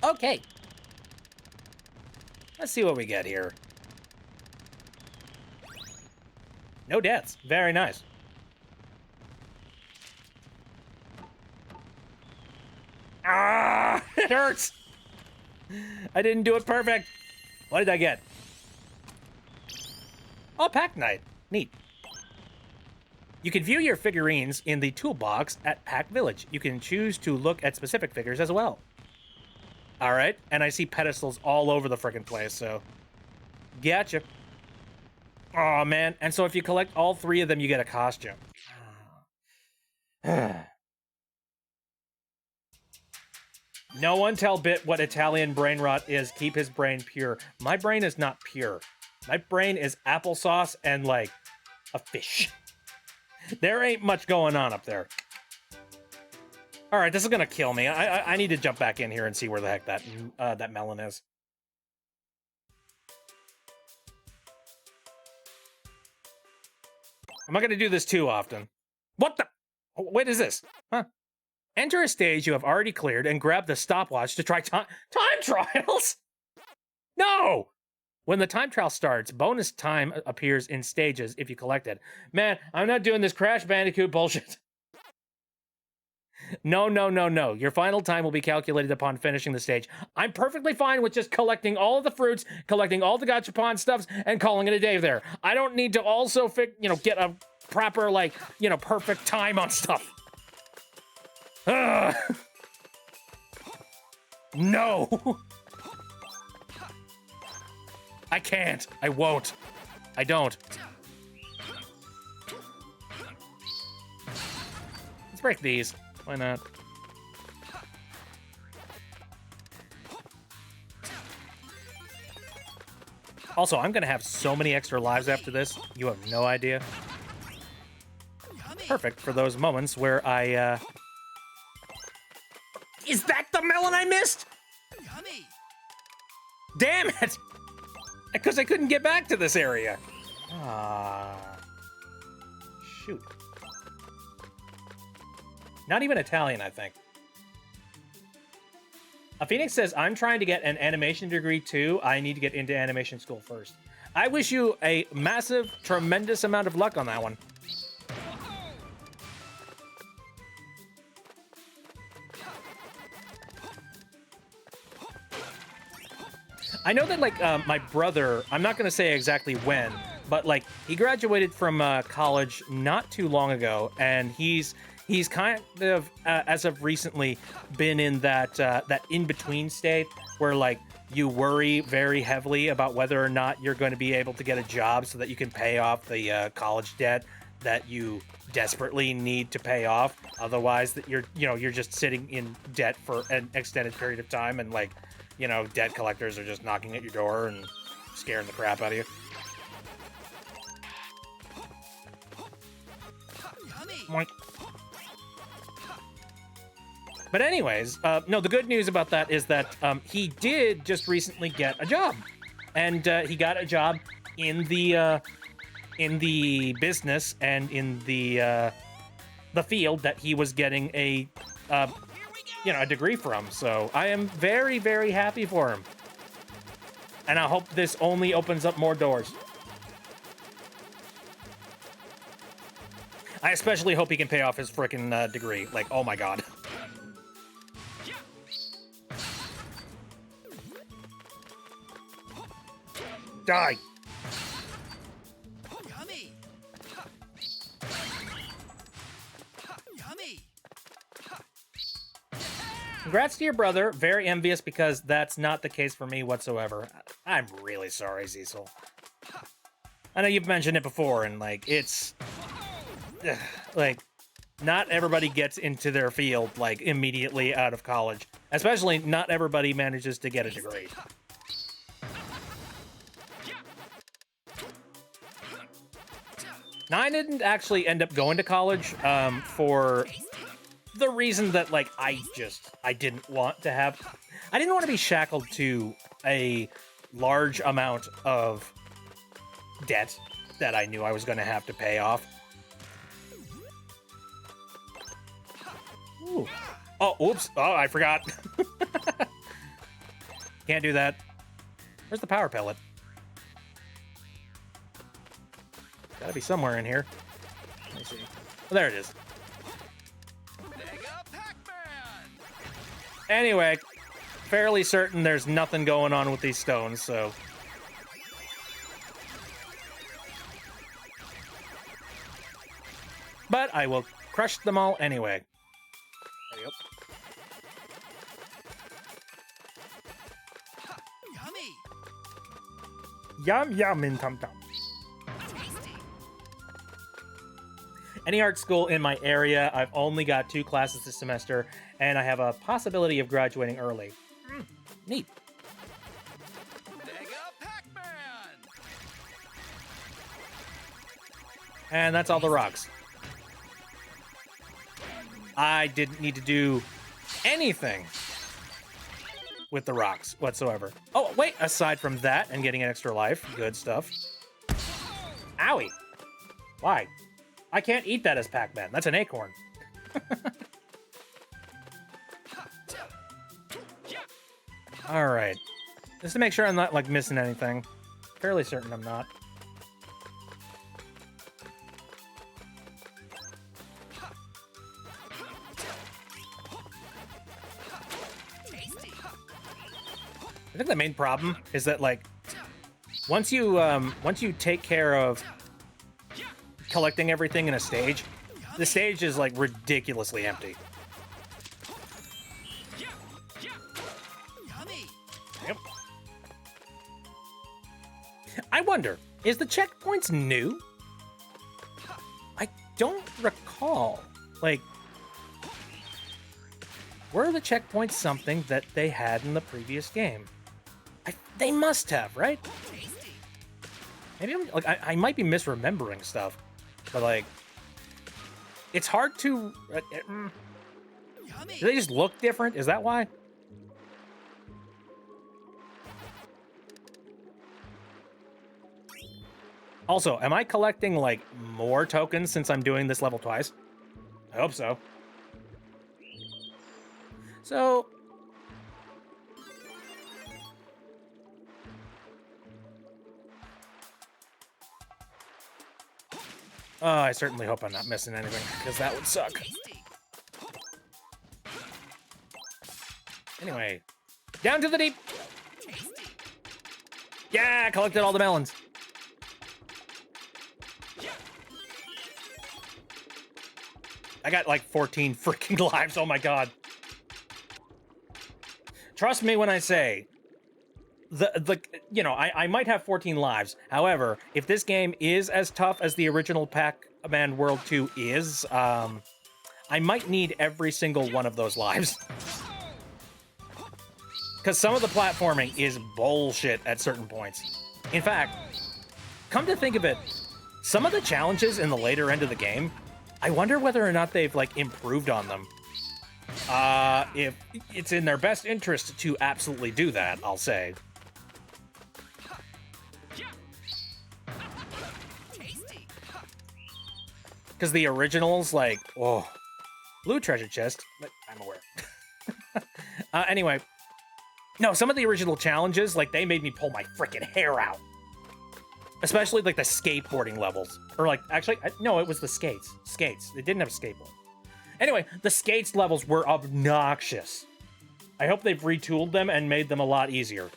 Okay. Let's see what we get here. No deaths. Very nice. Ah, it hurts. I didn't do it perfect. What did I get? Oh, Pac Knight. Neat. You can view your figurines in the toolbox at Pac Village. You can choose to look at specific figures as well. All right, and I see pedestals all over the frickin' place, so gotcha. Oh man, and so if you collect all 3 of them, you get a costume. No one tell Bit what Italian brain rot is. Keep his brain pure. My brain is not pure. My brain is applesauce and, like, a fish. There ain't much going on up there. All right, this is gonna kill me. I need to jump back in here and see where the heck that melon is. I'm not gonna do this too often. What the? What is this? Huh? Enter a stage you have already cleared and grab the stopwatch to try time trials. No! When the time trial starts, bonus time appears in stages if you collect it. Man, I'm not doing this Crash Bandicoot bullshit. No. Your final time will be calculated upon finishing the stage. I'm perfectly fine with just collecting all of the fruits, collecting all the Gachapon stuffs, and calling it a day there. I don't need to also, get a proper, like, perfect time on stuff. No. I can't. I won't. I don't. break these. Why not? Also, I'm gonna have so many extra lives after this. You have no idea. Perfect for those moments where I, Is that the melon I missed? Yummy. Damn it! Because I couldn't get back to this area. Shoot. Not even Italian, I think. Phoenix says, I'm trying to get an animation degree too. I need to get into animation school first. I wish you a massive, tremendous amount of luck on that one. I know that, like, my brother, I'm not going to say exactly when, but, like, he graduated from college not too long ago, and he's kind of, as of recently, been in that in-between state where, like, you worry very heavily about whether or not you're going to be able to get a job so that you can pay off the college debt that you desperately need to pay off. Otherwise, that you're just sitting in debt for an extended period of time, and, like, debt collectors are just knocking at your door and scaring the crap out of you. Moink. But anyways, no, the good news about that is that he did just recently get a job, and he got a job in the business and in the field that he was getting a degree from. So I am very, very happy for him, and I hope this only opens up more doors. I especially hope he can pay off his frickin' degree. Like, oh my god. Die. Yummy. Yummy. Congrats to your brother. Very envious because that's not the case for me whatsoever. I'm really sorry, Cecil. I know you've mentioned it before, and, like, it's... like, not everybody gets into their field, like, immediately out of college. Especially not everybody manages to get a degree. Now, I didn't actually end up going to college for the reason that, like, I didn't want to have... I didn't want to be shackled to a large amount of debt that I knew I was going to have to pay off. Ooh. Oh, oops. Oh, I forgot. Can't do that. Where's the power pellet? Gotta be somewhere in here. Let me see. Oh, there it is. Mega Pac-Man. Anyway, fairly certain there's nothing going on with these stones, so... But I will crush them all anyway. There you go. Yummy. Yum yum in tum tum. Any art school in my area. I've only got 2 classes this semester, and I have a possibility of graduating early. Neat. Mega Pac-Man. And that's all the rocks. I didn't need to do anything with the rocks whatsoever. Oh, wait, aside from that and getting an extra life, good stuff. Owie. Why? I can't eat that as Pac-Man. That's an acorn. All right. Just to make sure I'm not, like, missing anything. Fairly certain I'm not. I think the main problem is that, like, once you take care of collecting everything in a stage, the stage is, like, ridiculously empty. Yep. I wonder, is the checkpoints new? I don't recall. Like, Were the checkpoints something that they had in the previous game? They must have, right? Maybe I might be misremembering stuff, but like, it's hard to. Do they just look different? Is that why? Also, am I collecting like more tokens since I'm doing this level twice? I hope so. So. Oh, I certainly hope I'm not missing anything, because that would suck. Anyway, down to the deep. Yeah, I collected all the melons. I got like 14 freaking lives. Oh my god. Trust me when I say I might have 14 lives. However, if this game is as tough as the original Pac-Man World 2 is, I might need every single one of those lives. Because some of the platforming is bullshit at certain points. In fact, come to think of it, some of the challenges in the later end of the game, I wonder whether or not they've, like, improved on them. If it's in their best interest to absolutely do that, I'll say. Because the originals, like, oh, blue treasure chest, but I'm aware. Anyway, no, some of the original challenges, like, they made me pull my freaking hair out. Especially, like, the skateboarding levels. Or, like, actually, no, it was the skates. Skates. They didn't have a skateboard. Anyway, the skates levels were obnoxious. I hope they've retooled them and made them a lot easier.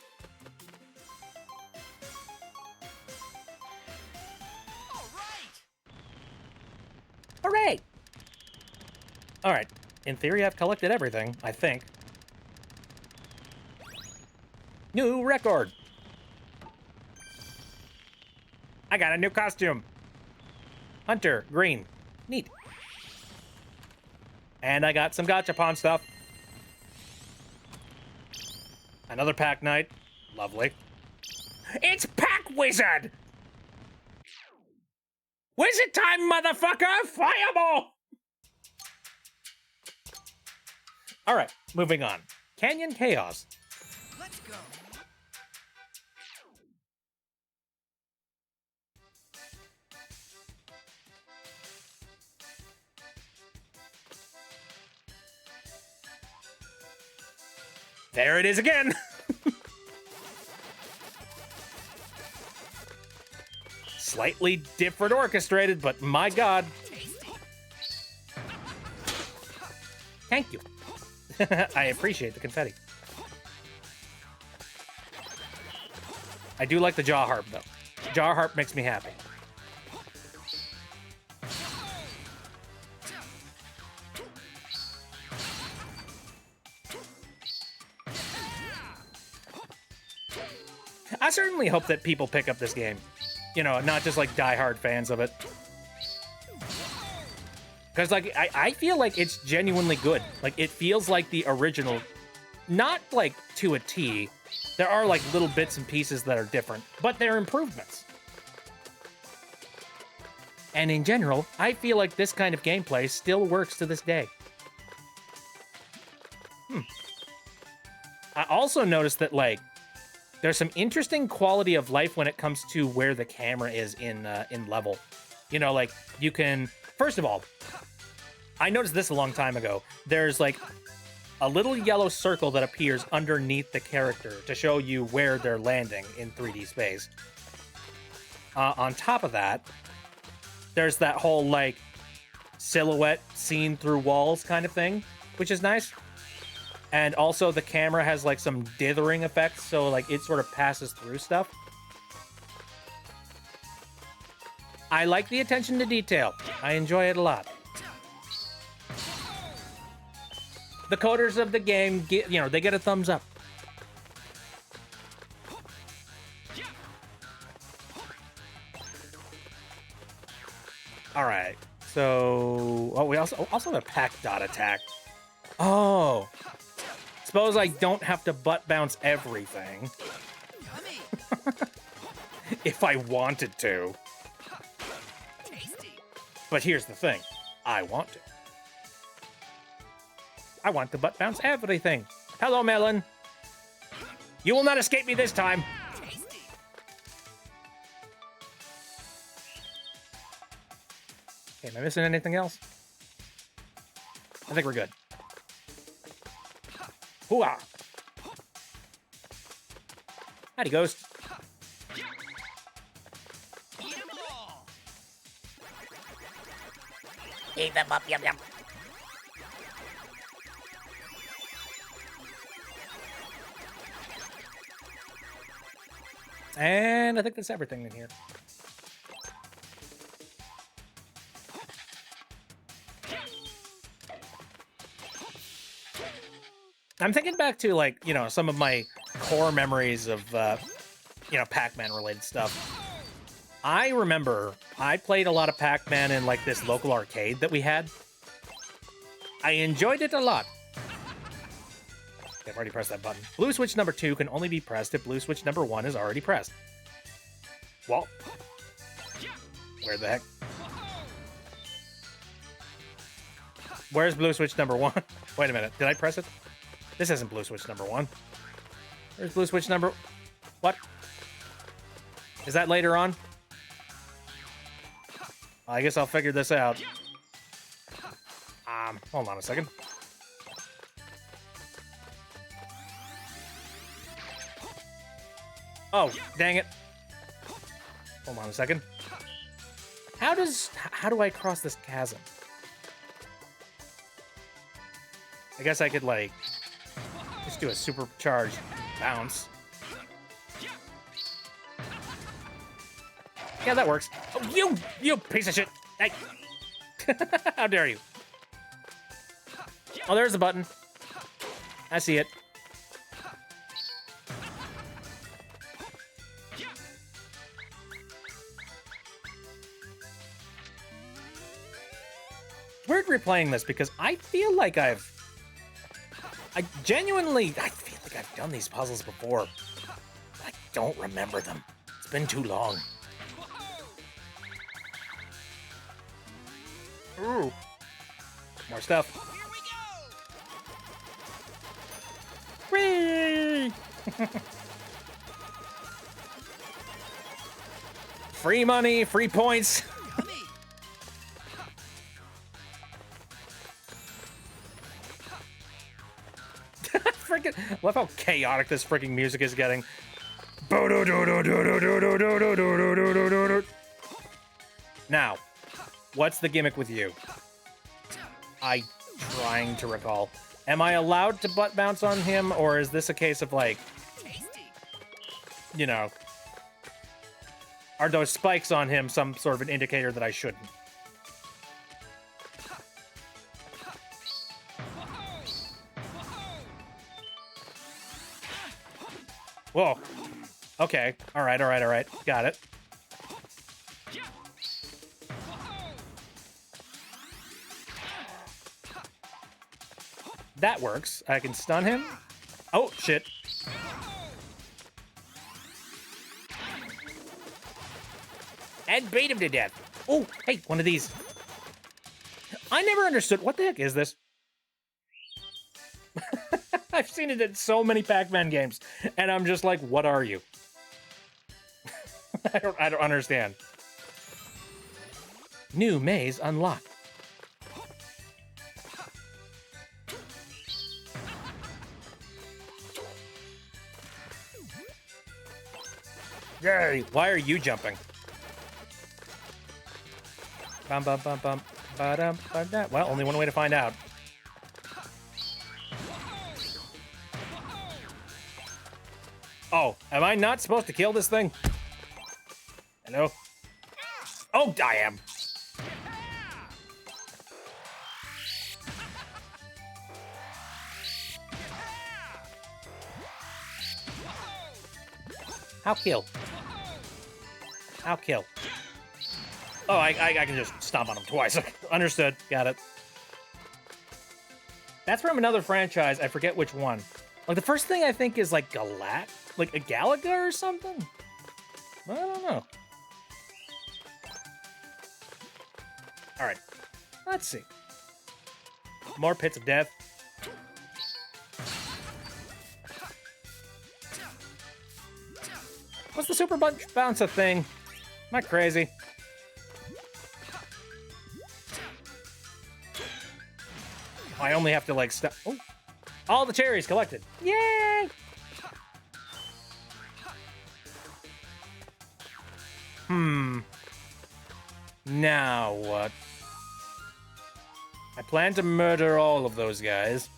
Hooray! Alright. In theory, I've collected everything, I think. New record! I got a new costume! Hunter, green. Neat. And I got some gachapon stuff. Another Pac Knight. Lovely. It's Pac Wizard! Wizard time, motherfucker! Fireball! Alright, moving on. Canyon Chaos. Let's go. There it is again! Slightly different orchestrated, but my god. Thank you. I appreciate the confetti. I do like the jaw harp, though. Jaw harp makes me happy. I certainly hope that people pick up this game. You know, not just like diehard fans of it. Because, like, I feel like it's genuinely good. Like, it feels like the original. Not, like, to a T. There are, like, little bits and pieces that are different, but they're improvements. And in general, I feel like this kind of gameplay still works to this day. I also noticed that, like, there's some interesting quality of life when it comes to where the camera is in level. You know, like, you can... First of all, I noticed this a long time ago. There's, like, a little yellow circle that appears underneath the character to show you where they're landing in 3D space. On top of that, there's that whole, like, silhouette seen through walls kind of thing, which is nice. And also the camera has, like, some dithering effects, so, like, it sort of passes through stuff. I like the attention to detail. I enjoy it a lot. The coders of the game get, you know, they get a thumbs up. All right. So, oh, we also have a Pac dot attack. Oh. Suppose I don't have to butt bounce everything. If I wanted to. But here's the thing. I want to. I want to butt bounce everything. Hello, Melon. You will not escape me this time. Okay, am I missing anything else? I think we're good. Hooah! Howdy, Ghost. Eat them up, yum yum. And I think that's everything in here. I'm thinking back to, like, you know, some of my core memories of, you know, Pac-Man related stuff. I remember I played a lot of Pac-Man in, like, this local arcade that we had. I enjoyed it a lot. Okay, I've already pressed that button. Blue switch number 2 can only be pressed if blue switch number 1 is already pressed. Well, where the heck? Where's blue switch number 1? Wait a minute, did I press it? This isn't blue switch number 1. Where's blue switch number... What? Is that later on? I guess I'll figure this out. Hold on a second. Oh, dang it. Hold on a second. How do I cross this chasm? I guess I could, like, just do a supercharged bounce. Yeah, that works. Oh, you piece of shit! Hey! How dare you? Oh, there's the button. I see it. Weird replaying this because I feel like I genuinely feel like I've done these puzzles before. But I don't remember them. It's been too long. Ooh. More stuff. Whee! Free money, free points. Freaking love how chaotic this freaking music is getting. Now, what's the gimmick with you? I'm trying to recall. Am I allowed to butt bounce on him, or is this a case of, like, you know, are those spikes on him some sort of an indicator that I shouldn't? Whoa. Okay. All right. Got it. That works. I can stun him. Oh, shit. And beat him to death. Oh, hey, one of these. I never understood. What the heck is this? I've seen it in so many Pac-Man games, and I'm just like, what are you? I don't understand. New maze unlocked. Yay! Why are you jumping? Bum bum bum bum ba-dum, ba-da. Well, only one way to find out. Oh, am I not supposed to kill this thing? Hello? Oh, I am. How kill? How kill? Oh, I can just stomp on him twice. Understood. Got it. That's from another franchise. I forget which one. Like, the first thing I think is, like, like a Galaga or something? I don't know. All right. Let's see. More pits of death. What's the super bounce a thing? Am I crazy? I only have to, like, stop. Oh, all the cherries collected. Yay! Now what? I plan to murder all of those guys,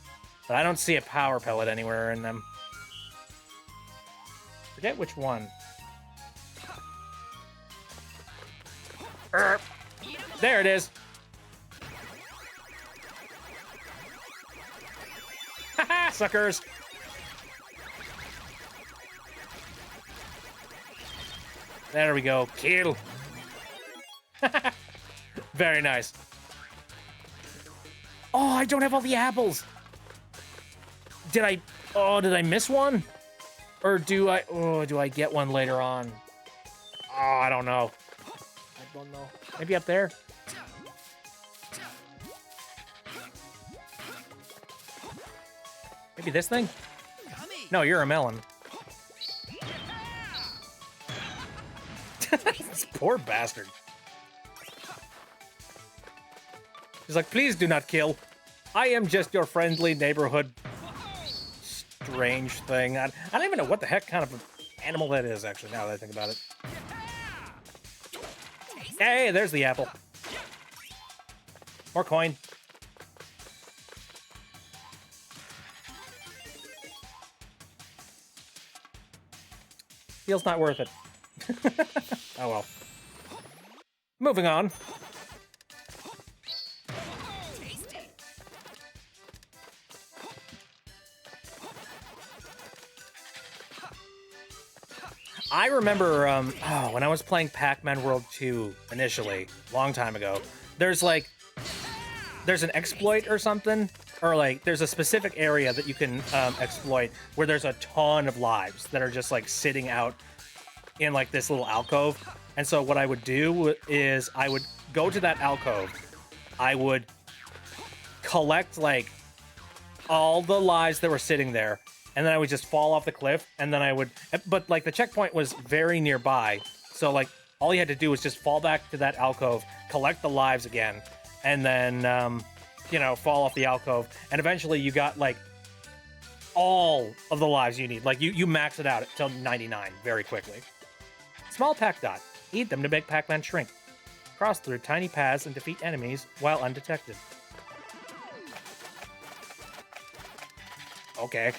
but I don't see a power pellet anywhere in them. Forget which one. There it is. Haha, suckers. There we go. Kill. Very nice. Oh, I don't have all the apples. Did I miss one? Or do I get one later on? Oh, I don't know. I don't know. Maybe up there? Maybe this thing? No, you're a melon. This poor bastard. He's like, please do not kill. I am just your friendly neighborhood strange thing. I don't even know what the heck kind of animal that is, actually, now that I think about it. Hey, there's the apple. More coin. Feels not worth it. Oh well. Moving on. I remember when I was playing Pac-Man World 2 initially, long time ago, there's an exploit or something, or like there's a specific area that you can exploit where there's a ton of lives that are just like sitting out in like this little alcove. And so what I would do is I would go to that alcove, I would collect like all the lives that were sitting there, and then I would just fall off the cliff, and then I would, but like the checkpoint was very nearby, so like all you had to do was just fall back to that alcove, collect the lives again, and then you know, fall off the alcove, and eventually you got like all of the lives you need. Like you max it out until 99 very quickly. Small Pac Dot. Eat them to make Pac-Man shrink. Cross through tiny paths and defeat enemies while undetected. Okay.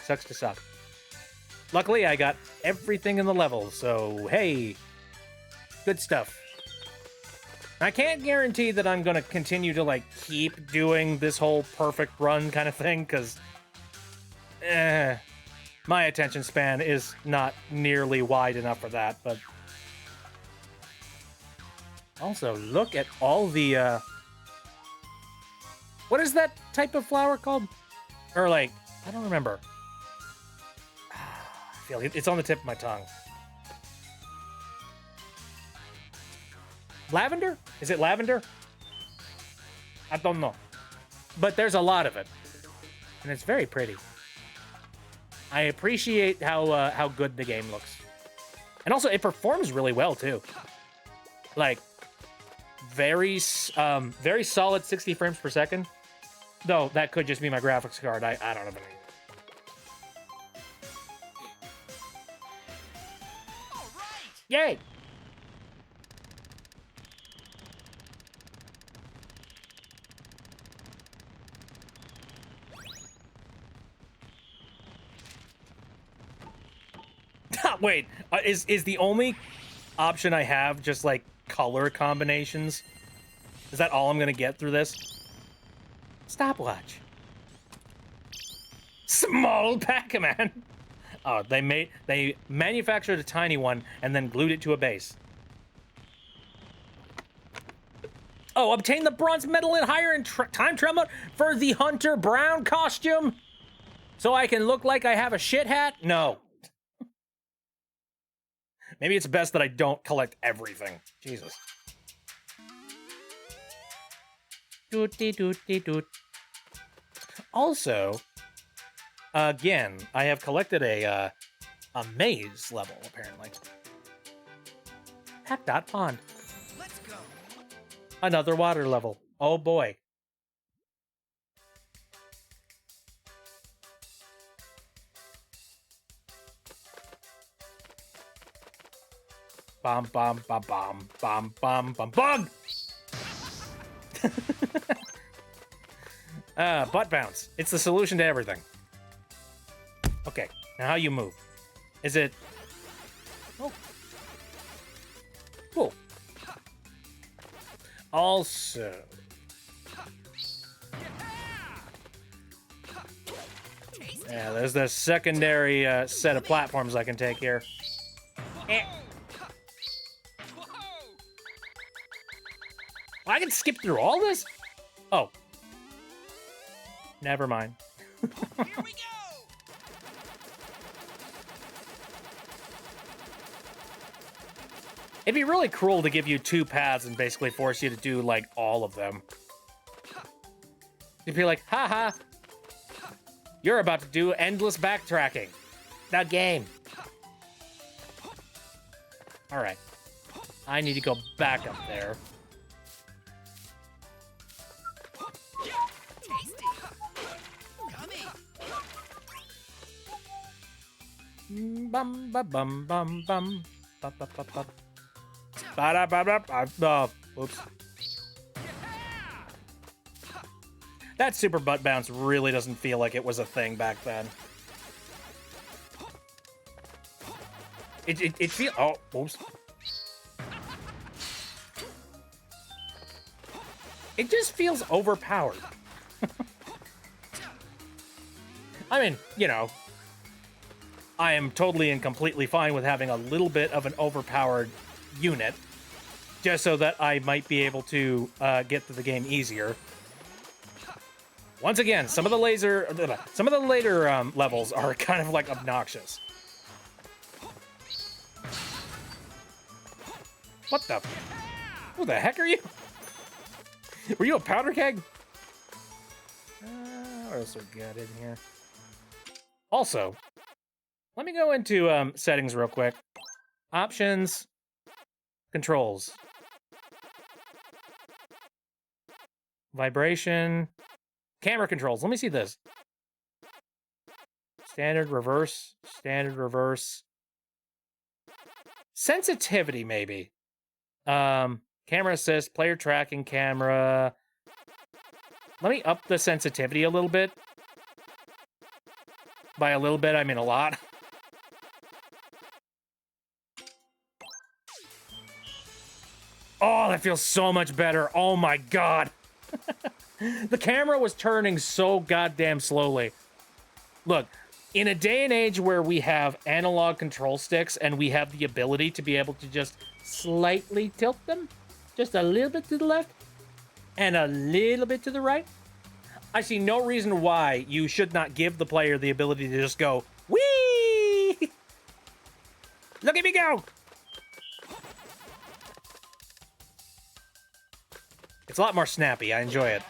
Sucks to suck. Luckily, I got everything in the level, so hey, good stuff. I can't guarantee that I'm gonna continue to like keep doing this whole perfect run kind of thing, because my attention span is not nearly wide enough for that. But also, look at all the what is that type of flower called? Or like, I don't remember. I feel like it's on the tip of my tongue. Lavender? Is it lavender? I don't know. But there's a lot of it. And it's very pretty. I appreciate how good the game looks. And also, it performs really well, too. Like, very solid 60 frames per second. Though, that could just be my graphics card. I don't know. Yay! Wait, is the only option I have just like color combinations? Is that all I'm gonna get through this? Stopwatch. Small Pac-Man. Oh, they manufactured a tiny one and then glued it to a base. Oh, obtain the bronze medal in higher in time travel for the Hunter Brown costume? So I can look like I have a shit hat? No. Maybe it's best that I don't collect everything. Jesus. Doot. Also, again, I have collected a maze level, apparently. Pac.pond. Let's go. Another water level. Oh boy. Bum bum bum bum bum bum bum bug. Butt bounce. It's the solution to everything. Okay, now how you move? Is it? Oh, cool. Also, yeah, there's the secondary set of platforms I can take here. Eh. I can skip through all this? Oh. Never mind. Here we go. It'd be really cruel to give you 2 paths and basically force you to do, like, all of them. You'd be like, haha, you're about to do endless backtracking. The game. Alright. I need to go back up there. Tasty. Gummy. Bum ba bum bum bum. Ba ba ba ba. Ba da ba ba ba. Oops. That super butt bounce really doesn't feel like it was a thing back then. It feel. Oh, oops. It just feels overpowered. I mean, you know, I am totally and completely fine with having a little bit of an overpowered unit, just so that I might be able to get through the game easier. Once again, some of the later levels are kind of like obnoxious. What the? Who the heck are you? Were you a powder keg? What else we got in here? Also, let me go into settings real quick. Options, controls, vibration, camera controls. Let me see this. Standard, reverse, sensitivity, maybe. Camera assist, player tracking camera. Let me up the sensitivity a little bit. By a little bit, I mean a lot. Oh, that feels so much better. Oh my god. The camera was turning so goddamn slowly. Look, in a day and age where we have analog control sticks and we have the ability to be able to just slightly tilt them, just a little bit to the left and a little bit to the right, I see no reason why you should not give the player the ability to just go, whee! Look at me go! It's a lot more snappy. I enjoy it.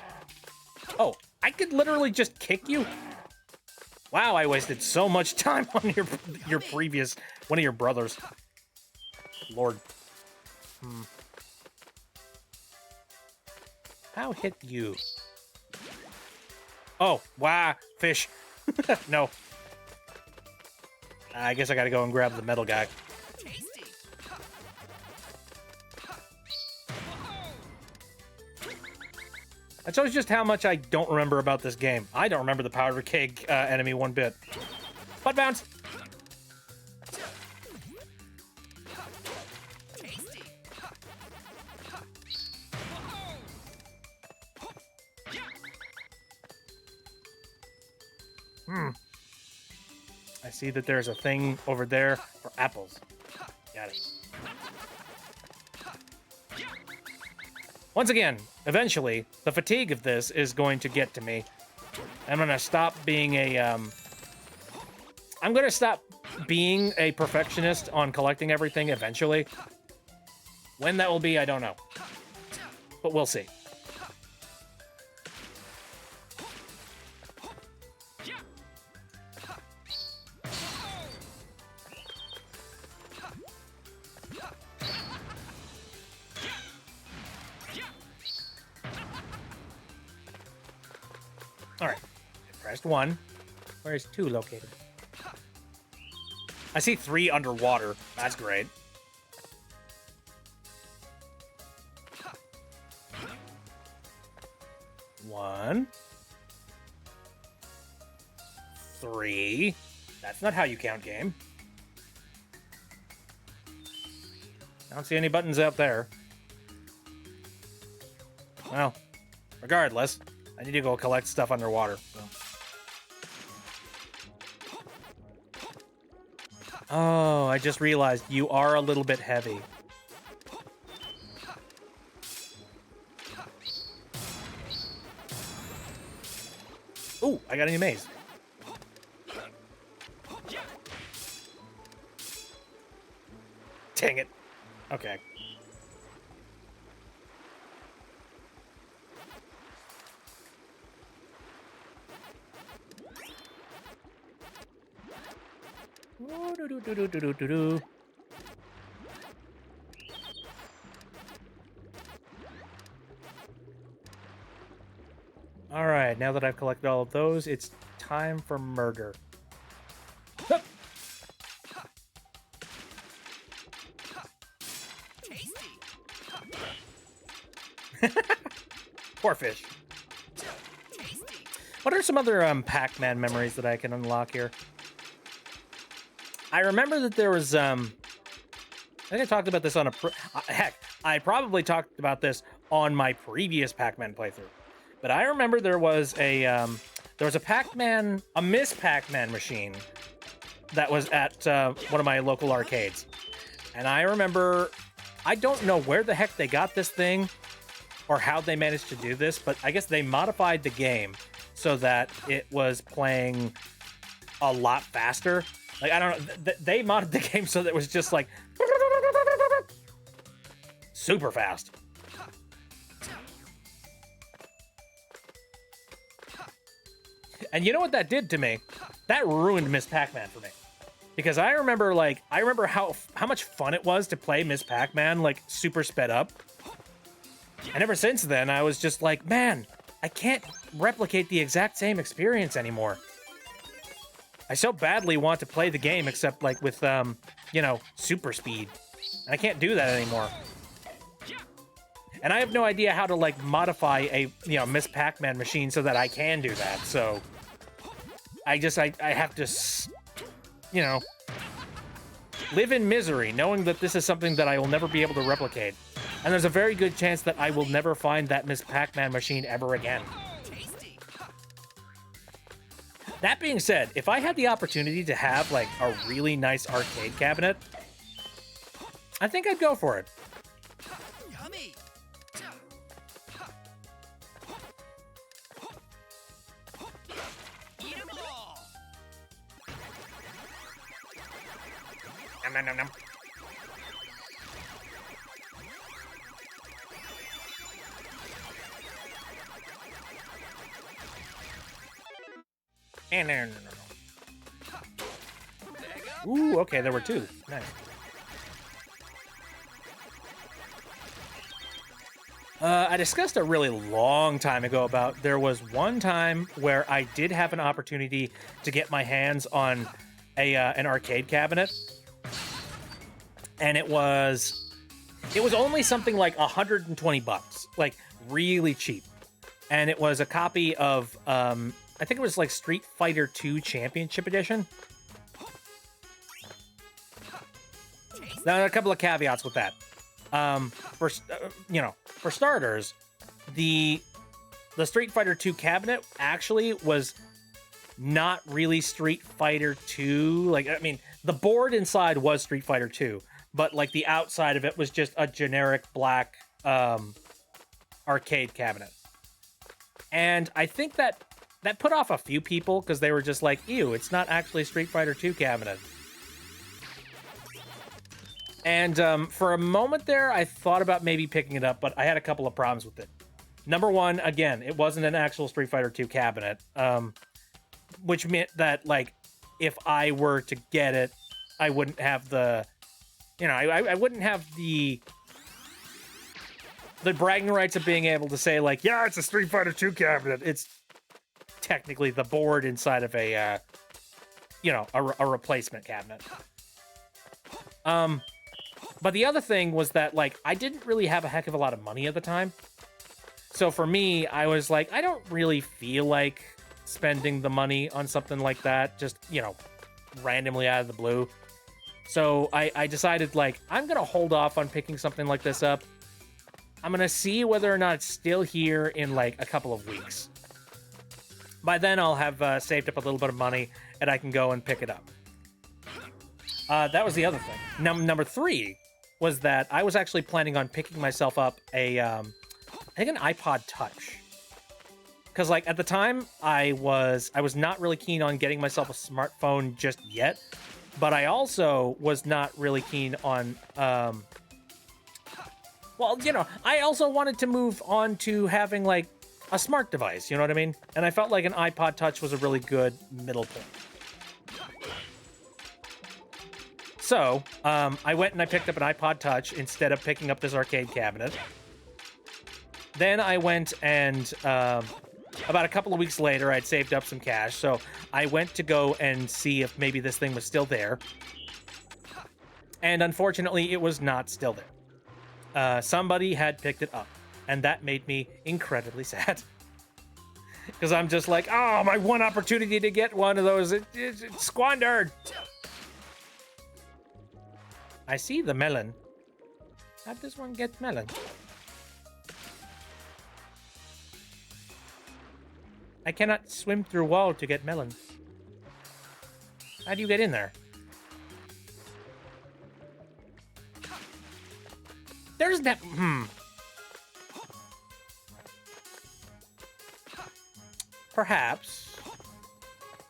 Oh, I could literally just kick you? Wow, I wasted so much time on your previous... one of your brothers. Lord. How hit you? Oh, wow, fish. No. I guess I gotta go and grab the metal guy. Tasty. That shows just how much I don't remember about this game. I don't remember the powder keg enemy one bit. Butt bounce! Tasty. I see that there's a thing over there for apples. Got it. Once again, eventually, the fatigue of this is going to get to me. I'm gonna stop being a, I'm gonna stop being a perfectionist on collecting everything eventually. When that will be, I don't know. But we'll see. All right, I pressed 1. Where is 2 located? I see 3 underwater. That's great. One. 3. That's not how you count, game. I don't see any buttons out there. Well, regardless, I need to go collect stuff underwater. So. Oh, I just realized you are a little bit heavy. Ooh, I got a new maze. Dang it. Okay. Ooh, all right, now that I've collected all of those, it's time for murder. Hup. Poor fish. What are some other Pac-Man memories that I can unlock here? I remember that there was I think I talked about this on a heck, I probably talked about this on my previous Pac-Man playthrough. But I remember there was a Pac-Man, a Miss Pac-Man machine that was at one of my local arcades. And I remember, I don't know where the heck they got this thing or how they managed to do this, but I guess they modified the game so that it was playing a lot faster. Like, I don't know, they modded the game so that it was just like super fast. And you know what that did to me? That ruined Miss Pac-Man for me. Because I remember how much fun it was to play Miss Pac-Man like super sped up. And ever since then, I was just like, man, I can't replicate the exact same experience anymore. I so badly want to play the game, except like with, you know, super speed. And I can't do that anymore. And I have no idea how to like modify a, you know, Miss Pac-Man machine so that I can do that. So I have to, you know, live in misery, knowing that this is something that I will never be able to replicate. And there's a very good chance that I will never find that Miss Pac-Man machine ever again. That being said, if I had the opportunity to have like a really nice arcade cabinet, I think I'd go for it. Yummy. Eat 'em all. Nom, nom, nom, nom. And no. Ooh, okay, there were 2. Nice. I discussed a really long time ago about there was one time where I did have an opportunity to get my hands on an arcade cabinet, and it was only something like $120, like really cheap, and it was a copy of I think it was like Street Fighter 2 Championship Edition. Now, a couple of caveats with that. For starters, the Street Fighter 2 cabinet actually was not really Street Fighter 2. Like, I mean, the board inside was Street Fighter 2, but like the outside of it was just a generic black arcade cabinet. And I think that put off a few people because they were just like, ew, it's not actually a Street Fighter 2 cabinet. And for a moment there, I thought about maybe picking it up, but I had a couple of problems with it. Number one, again, it wasn't an actual Street Fighter 2 cabinet, which meant that, like, if I were to get it, I wouldn't have the, you know, I wouldn't have the bragging rights of being able to say, like, yeah, it's a Street Fighter 2 cabinet. It's technically the board inside of a, you know, a replacement cabinet. But the other thing was that, like, I didn't really have a heck of a lot of money at the time. So for me, I was like, I don't really feel like spending the money on something like that, just, you know, randomly out of the blue. So I decided, like, I'm going to hold off on picking something like this up. I'm going to see whether or not it's still here in, like, a couple of weeks. By then, I'll have saved up a little bit of money, and I can go and pick it up. That was the other thing. Number 3 was that I was actually planning on picking myself up a, I think an iPod Touch. Because, like, at the time, I was not really keen on getting myself a smartphone just yet. But I also was not really keen on, well, you know, I also wanted to move on to having, like, a smart device, you know what I mean? And I felt like an iPod Touch was a really good middle point. So, I went and I picked up an iPod Touch instead of picking up this arcade cabinet. Then I went and, about a couple of weeks later, I'd saved up some cash, so I went to go and see if maybe this thing was still there. And unfortunately, it was not still there. Somebody had picked it up, and that made me incredibly sad. Because I'm just like, oh, my one opportunity to get one of those, it's squandered. I see the melon. How does one get melon? I cannot swim through wall to get melon. How do you get in there? There's that. Perhaps.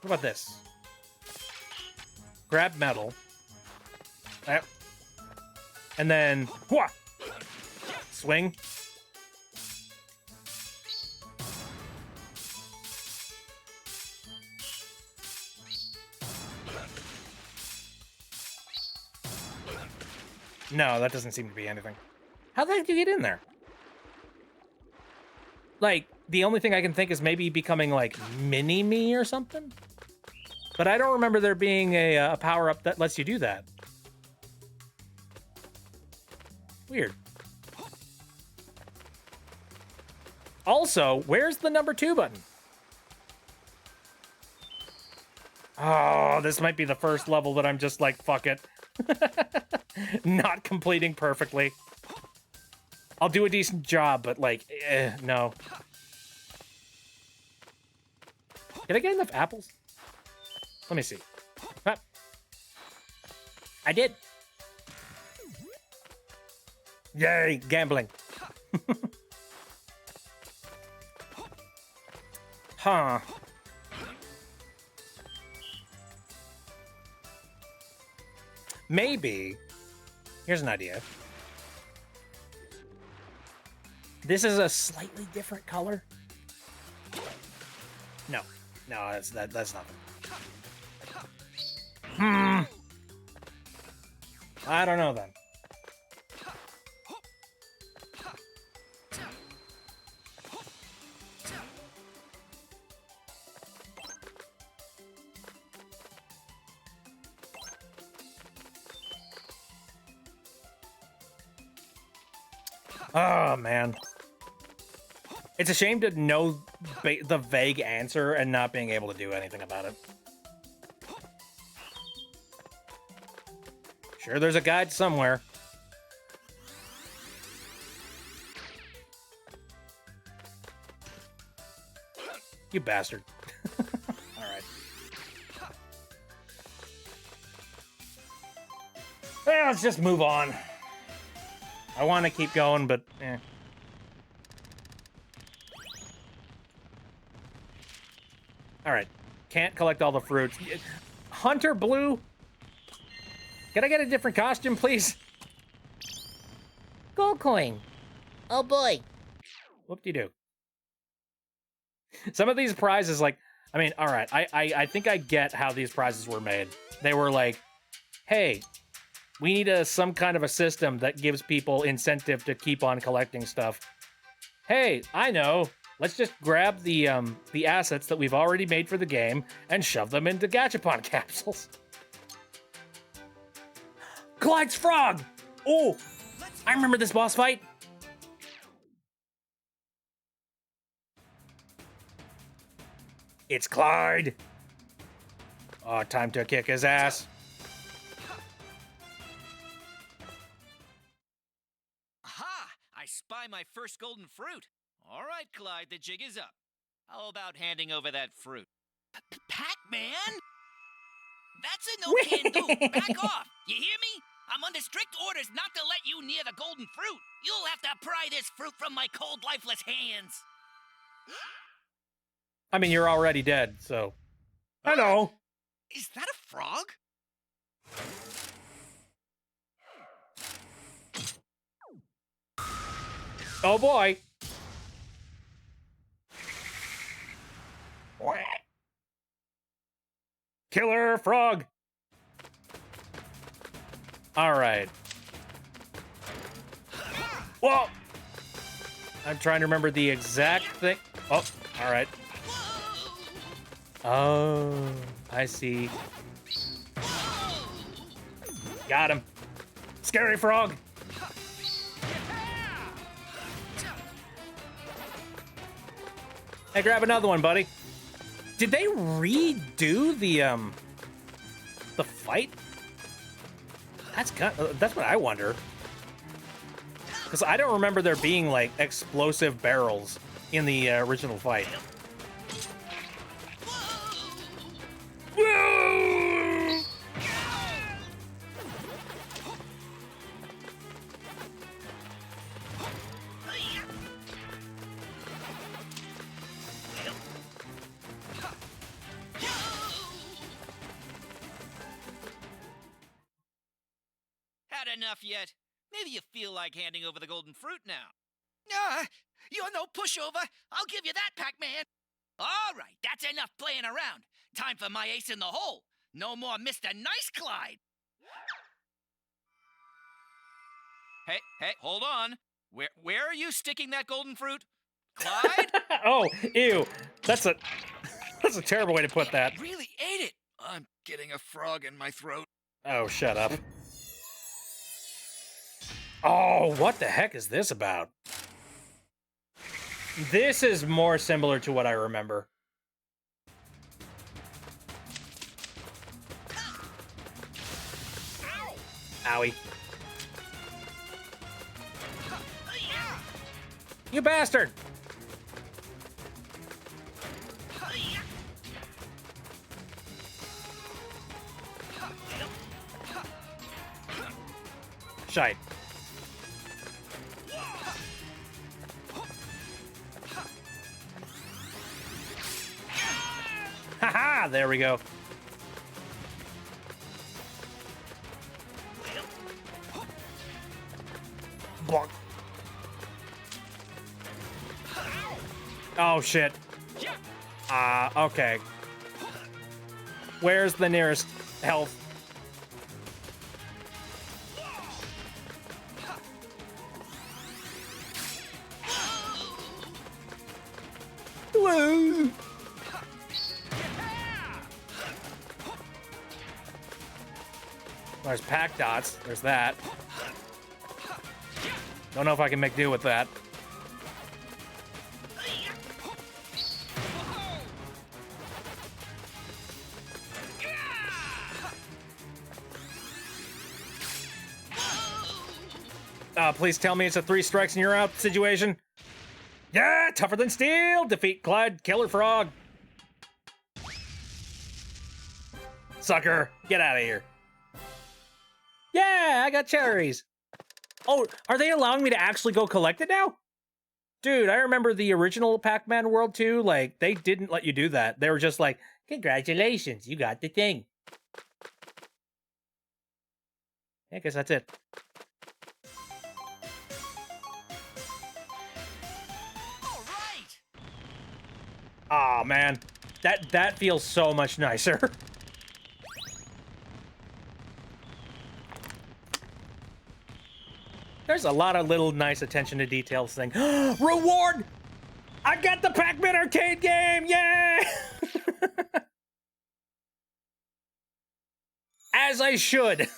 What about this? Grab metal. And then, whoosh, swing. No, that doesn't seem to be anything. How the heck do you get in there? Like, the only thing I can think is maybe becoming, like, mini-me or something? But I don't remember there being a power-up that lets you do that. Weird. Also, where's the number 2 button? Oh, this might be the first level that I'm just like, fuck it. Not completing perfectly. I'll do a decent job, but like, no. Did I get enough apples? Let me see. Ah. I did. Yay, gambling. Huh. Maybe. Here's an idea. This is a slightly different color. No, that's nothing. I don't know then. Oh, man. It's a shame to know the vague answer and not being able to do anything about it. Sure, there's a guide somewhere. You bastard. All right. Let's just move on. I want to keep going, but eh. All right. Can't collect all the fruits. Hunter Blue? Can I get a different costume, please? Gold coin. Oh boy. Whoop-de-doo. Some of these prizes, like, I mean, all right, I think I get how these prizes were made. They were like, hey, we need some kind of a system that gives people incentive to keep on collecting stuff. Hey, I know. Let's just grab the assets that we've already made for the game and shove them into Gachapon capsules. Clyde's frog! Oh, I remember this boss fight. It's Clyde. Oh, time to kick his ass. Aha! I spy my first golden fruit. All right, Clyde, the jig is up. How about handing over that fruit? Pac-Man? That's a no-can-do. Back off. You hear me? I'm under strict orders not to let you near the golden fruit. You'll have to pry this fruit from my cold, lifeless hands. I mean, you're already dead, so. Hello. Is that a frog? Oh boy. Killer frog. All right. Whoa. I'm trying to remember the exact thing. Oh, all right. Oh, I see. Got him. Scary frog. Hey, grab another one, buddy. Did they redo the fight? That's what I wonder. Because I don't remember there being like explosive barrels in the original fight. Had enough yet? Maybe you feel like handing over the golden fruit now. You're no pushover. I'll give you that, Pac-Man. All right, that's enough playing around. Time for my ace in the hole. No more Mr. Nice Clyde. Hey, hold on. Where are you sticking that golden fruit? Clyde? Oh, ew. That's a terrible way to put that. Really ate it. I'm getting a frog in my throat. Oh, shut up. Oh, what the heck is this about? This is more similar to what I remember. Owie. You bastard! Shite. Haha, there we go. Bonk. Oh shit. Okay. Where's the nearest health? Whoa. There's pack dots. There's that. Don't know if I can make do with that. Please tell me it's a 3 strikes and you're out situation. Yeah, tougher than steel. Defeat Clyde, Killer Frog. Sucker, get out of here. Yeah, I got cherries. Oh, are they allowing me to actually go collect it now? Dude, I remember the original Pac-Man World 2, like, they didn't let you do that. They were just like, congratulations, you got the thing. I guess that's it. All right. Aw, man. That feels so much nicer. There's a lot of little nice attention to details thing. Reward! I got the Pac-Man arcade game! Yeah! As I should.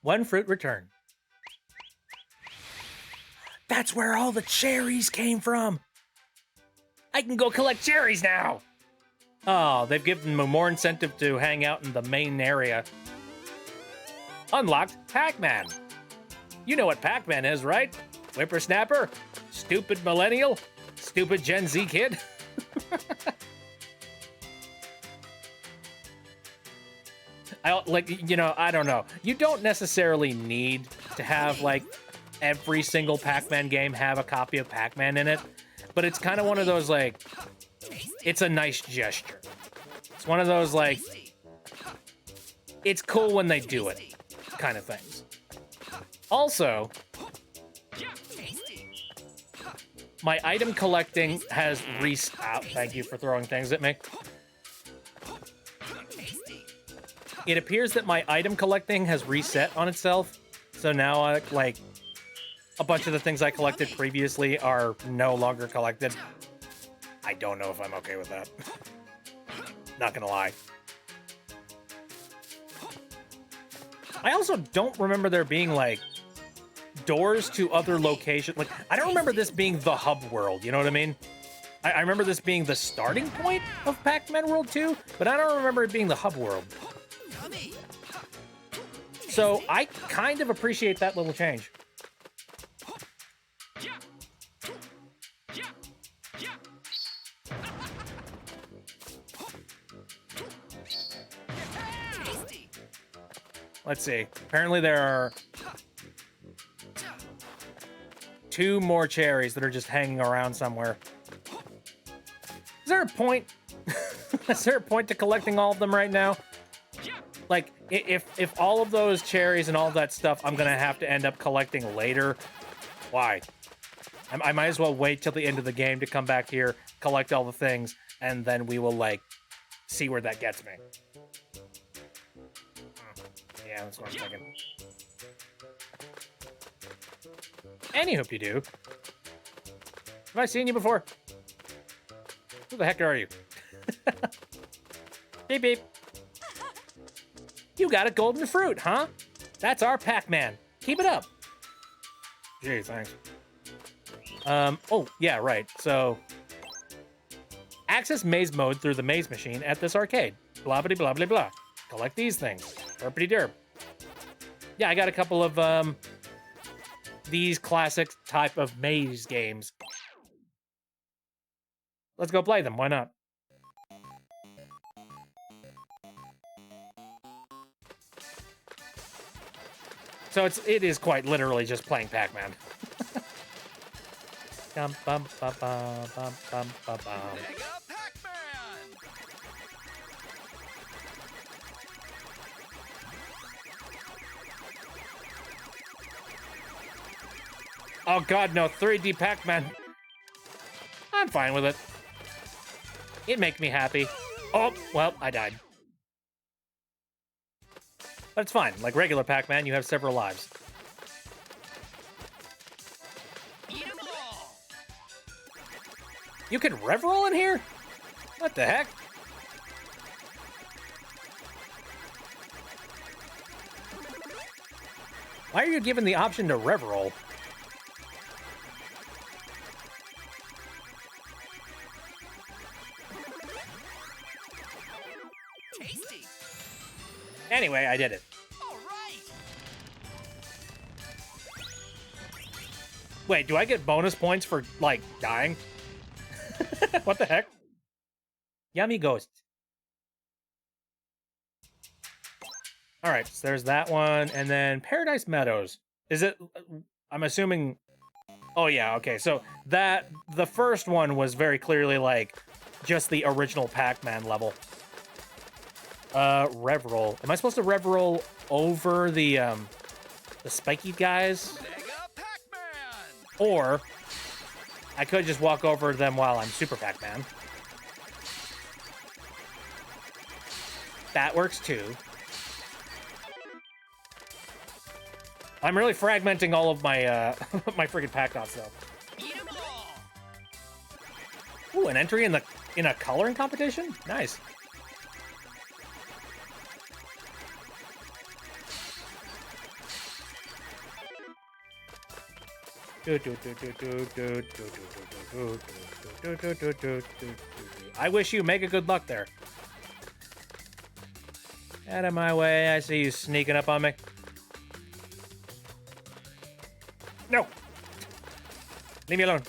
One fruit return. That's where all the cherries came from. I can go collect cherries now. Oh, they've given me more incentive to hang out in the main area. Unlocked Pac-Man. You know what Pac-Man is, right? Whippersnapper, stupid millennial, stupid Gen Z kid. I don't know. You don't necessarily need to have like every single Pac-Man game have a copy of Pac-Man in it, but it's kind of one of those like, it's a nice gesture. It's one of those like, it's cool when they do it kind of things. Also, my item collecting has reset. Thank you for throwing things at me. It appears that my item collecting has reset on itself. So now, like, a bunch of the things I collected previously are no longer collected. I don't know if I'm okay with that. Not gonna lie. I also don't remember there being, like, doors to other locations. Like, I don't remember this being the hub world, you know what I mean? I remember this being the starting point of Pac-Man World 2, but I don't remember it being the hub world. So I kind of appreciate that little change. Let's see. Apparently there are 2 more cherries that are just hanging around somewhere. Is there a point? Is there a point to collecting all of them right now? Like, if all of those cherries and all of that stuff I'm gonna have to end up collecting later, why? I might as well wait till the end of the game to come back here, collect all the things, and then we will, like, see where that gets me. Yeah, that's what I'm thinking. Anywho-de-doo. Have I seen you before? Who the heck are you? Beep beep. You got a golden fruit, huh? That's our Pac-Man. Keep it up. Gee, thanks. Oh, yeah, right. So, access maze mode through the maze machine at this arcade. Blah, blah, blah, blah, blah. Collect these things. Derpity derp. Yeah, I got a couple of, these classic type of maze games. Let's go play them. Why not? So it is quite literally just playing Pac-Man. Bum, bum, bum, bum, bum, bum, bum, bum. Mega Pac-Man! Oh god, no, 3D Pac-Man. I'm fine with it. It makes me happy. Oh, well, I died. But it's fine. Like regular Pac-Man, you have several lives. Eat 'em all! You can rev-roll in here? What the heck? Why are you given the option to rev-roll? Tasty! Anyway, I did it. All right! Wait, do I get bonus points for, like, dying? What the heck? Yummy ghosts. All right, so there's that one, and then Paradise Meadows. Is it? I'm assuming. Oh yeah, okay. So the first one was very clearly like just the original Pac-Man level. Rev roll. Am I supposed to rev roll over the spiky guys? Mega Pac-Man! Or I could just walk over them while I'm Super Pac-Man. That works too. I'm really fragmenting all of my my freaking Pac-Dots though. Eat 'em all! Ooh, an entry in a coloring competition? Nice. I wish you mega good luck there. Out of my way, I see you sneaking up on me. No! Leave me alone.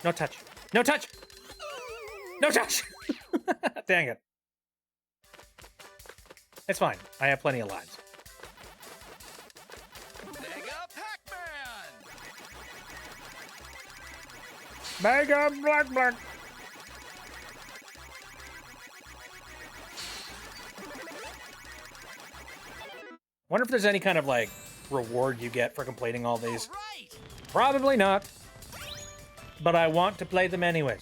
No touch. No touch! No touch! Dang it. It's fine. I have plenty of lives. Mega Pac-Man! Mega Black. Wonder if there's any kind of, like, reward you get for completing all these. Right! Probably not. But I want to play them anyways,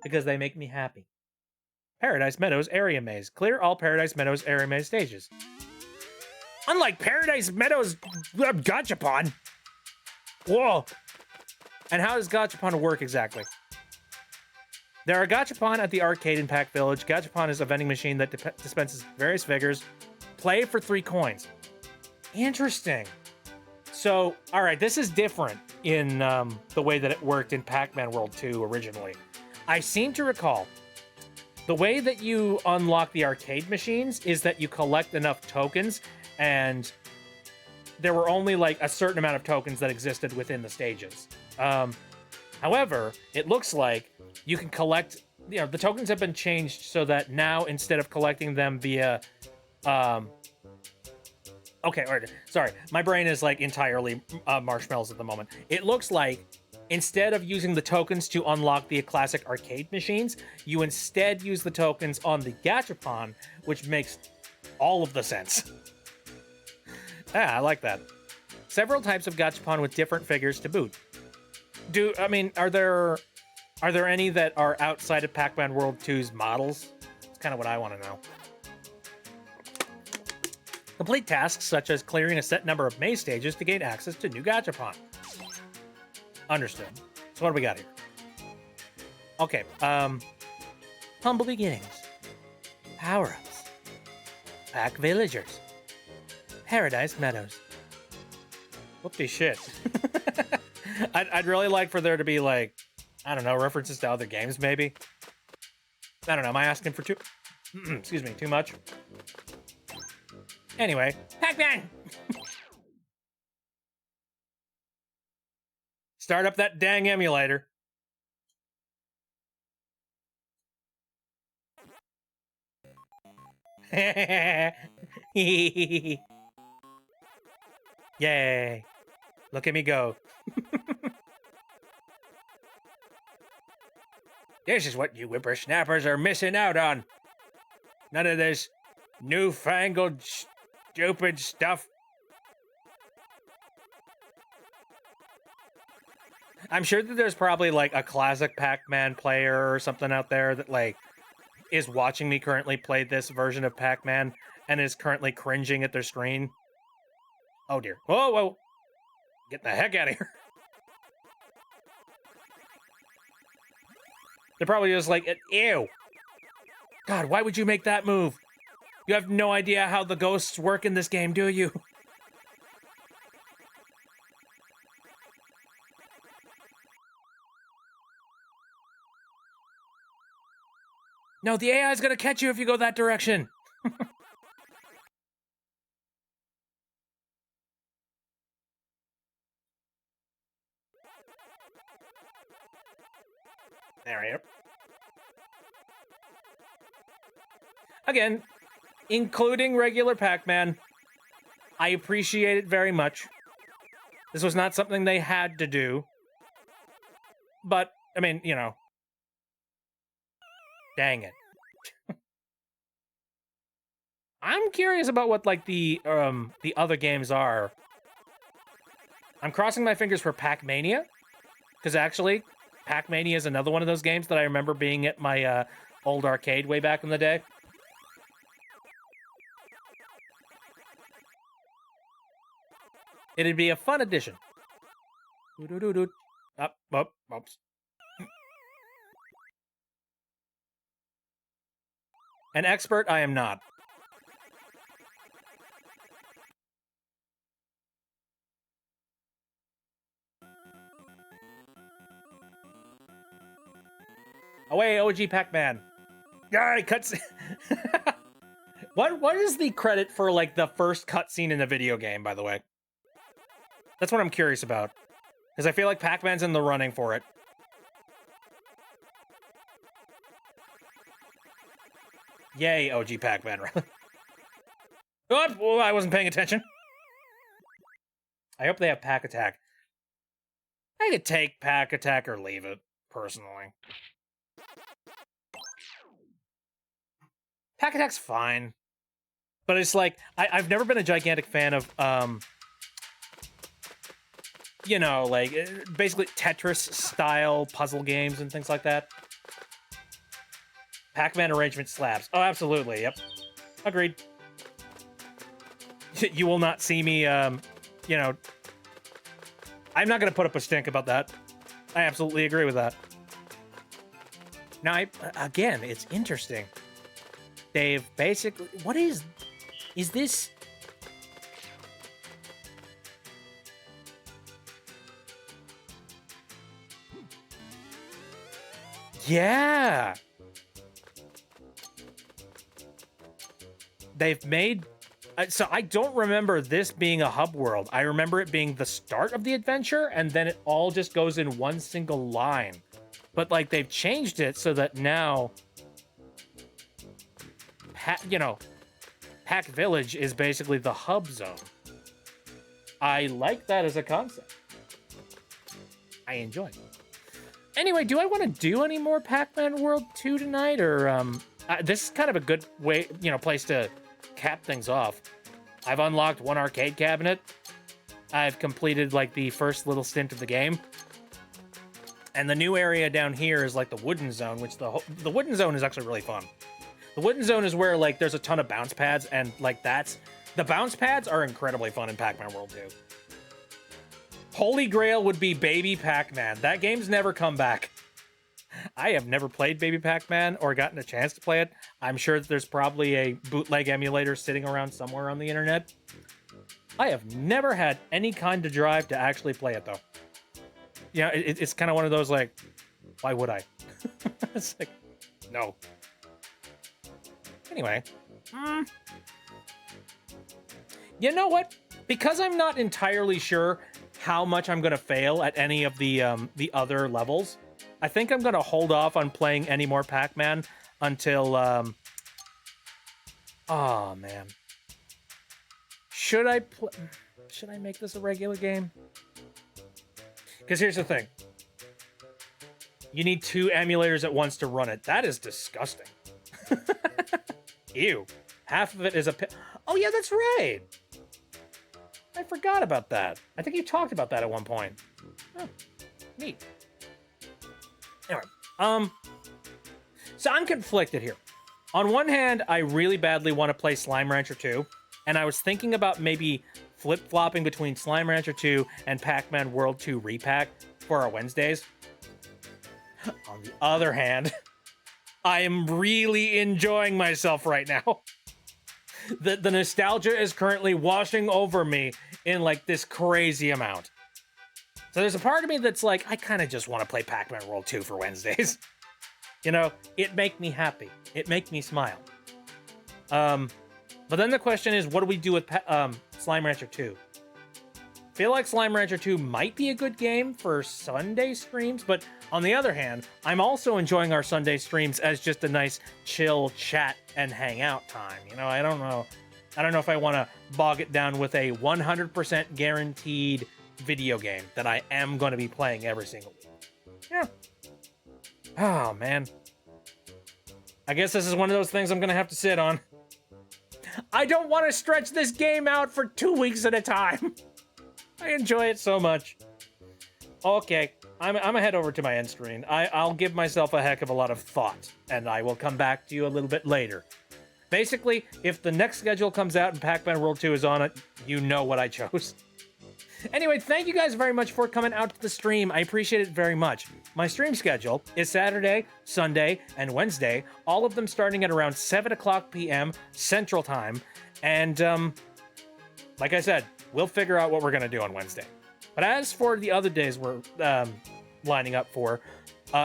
because they make me happy. Paradise Meadows Area Maze. Clear all Paradise Meadows Area Maze stages. Unlike Paradise Meadows Gachapon. Whoa. And how does Gachapon work exactly? There are Gachapon at the arcade in Pac Village. Gachapon is a vending machine that dispenses various figures. Play for 3 coins. Interesting. So, all right, this is different in the way that it worked in Pac-Man World 2 originally. I seem to recall the way that you unlock the arcade machines is that you collect enough tokens, and there were only like a certain amount of tokens that existed within the stages. However, it looks like you can collect, you know, the tokens have been changed so that now instead of collecting them via okay, sorry. My brain is like entirely marshmallows at the moment. It looks like instead of using the tokens to unlock the classic arcade machines, you instead use the tokens on the Gachapon, which makes all of the sense. I like that. Several types of Gachapon with different figures to boot. Are there any that are outside of Pac-Man World 2's models? That's kind of what I want to know. Complete tasks such as clearing a set number of maze stages to gain access to new Gachapon. Understood. So what do we got here? Okay, humble beginnings. Power-ups. Pac Villagers. Paradise Meadows. Whoopty shit. I'd really like for there to be, like, I don't know, references to other games, maybe. I don't know, am I asking for too... excuse me, too much? Anyway, Pac-Man! Start up that dang emulator. Yay. Look at me go. This is what you whippersnappers are missing out on. None of this newfangled stupid stuff. I'm sure that there's probably like a classic Pac-Man player or something out there that like is watching me currently play this version of Pac-Man and is currently cringing at their screen. Oh dear. Whoa, whoa. Get the heck out of here. They're probably just like, ew. God, why would you make that move? You have no idea how the ghosts work in this game, do you? No, the AI is gonna catch you if you go that direction. There we go. Again, including regular Pac-Man. I appreciate it very much. This was not something they had to do. But, I mean, you know. Dang it. I'm curious about what, like, the other games are. I'm crossing my fingers for Pac-Mania. Because actually, Pac-Mania is another one of those games that I remember being at my old arcade way back in the day. It'd be a fun addition. Oops. An expert, I am not. Away, OG Pac-Man. Yay, cutscene. What is the credit for, like, the first cutscene in the video game, by the way? That's what I'm curious about. Because I feel like Pac-Man's in the running for it. Yay, OG Pac-Man. Oh, I wasn't paying attention. I hope they have Pac Attack. I could take Pac Attack or leave it, personally. Pac Attack's fine. But it's like, I've never been a gigantic fan of, you know, like, basically Tetris-style puzzle games and things like that. Pac-Man arrangement slaps. Oh, absolutely, yep. Agreed. You will not see me, you know... I'm not going to put up a stink about that. I absolutely agree with that. Now, again, it's interesting. They've basically... What is this... Yeah! They've made... So I don't remember this being a hub world. I remember it being the start of the adventure, and then it all just goes in one single line. But, like, they've changed it so that now... you know, Pac Village is basically the hub zone. I like that as a concept. I enjoy it. Anyway, do I want to do any more Pac-Man World 2 tonight, or, this is kind of a good way, you know, place to cap things off. I've unlocked one arcade cabinet. I've completed, like, the first little stint of the game. And the new area down here is, like, the wooden zone, which the wooden zone is actually really fun. The wooden zone is where, like, there's a ton of bounce pads, and, like, the bounce pads are incredibly fun in Pac-Man World 2. Holy Grail would be Baby Pac-Man. That game's never come back. I have never played Baby Pac-Man or gotten a chance to play it. I'm sure that there's probably a bootleg emulator sitting around somewhere on the internet. I have never had any kind of drive to actually play it, though. You know, it's kind of one of those, like, why would I? It's like, no. Anyway. You know what? Because I'm not entirely sure how much I'm going to fail at any of the other levels, I think I'm going to hold off on playing any more Pac-Man until, oh, man. Should I make this a regular game? Because here's the thing. You need 2 emulators at once to run it. That is disgusting. Ew. Half of it is oh, yeah, that's right. I forgot about that. I think you talked about that at one point. Oh, neat. Anyway, so I'm conflicted here. On one hand, I really badly want to play Slime Rancher 2, and I was thinking about maybe flip-flopping between Slime Rancher 2 and Pac-Man World 2 Re-Pac for our Wednesdays. On the other hand, I am really enjoying myself right now. The nostalgia is currently washing over me in, like, this crazy amount. So there's a part of me that's like, I kind of just want to play Pac-Man World 2 for Wednesdays. You know, it make me happy. It make me smile. But then the question is, what do we do with Slime Rancher 2? feel like Slime Rancher 2 might be a good game for Sunday streams, but on the other hand, I'm also enjoying our Sunday streams as just a nice chill chat and hangout time. You know, I don't know if I want to bog it down with a 100% guaranteed video game that I am going to be playing every single week. Yeah. Oh, man. I guess this is one of those things I'm going to have to sit on. I don't want to stretch this game out for 2 weeks at a time. I enjoy it so much. Okay, I'm gonna head over to my end screen. I'll give myself a heck of a lot of thought, and I will come back to you a little bit later. Basically, if the next schedule comes out and Pac-Man World 2 is on it, you know what I chose. Anyway, thank you guys very much for coming out to the stream. I appreciate it very much. My stream schedule is Saturday, Sunday, and Wednesday, all of them starting at around 7 o'clock p.m. Central Time. And, like I said, we'll figure out what we're going to do on Wednesday. But as for the other days we're lining up for,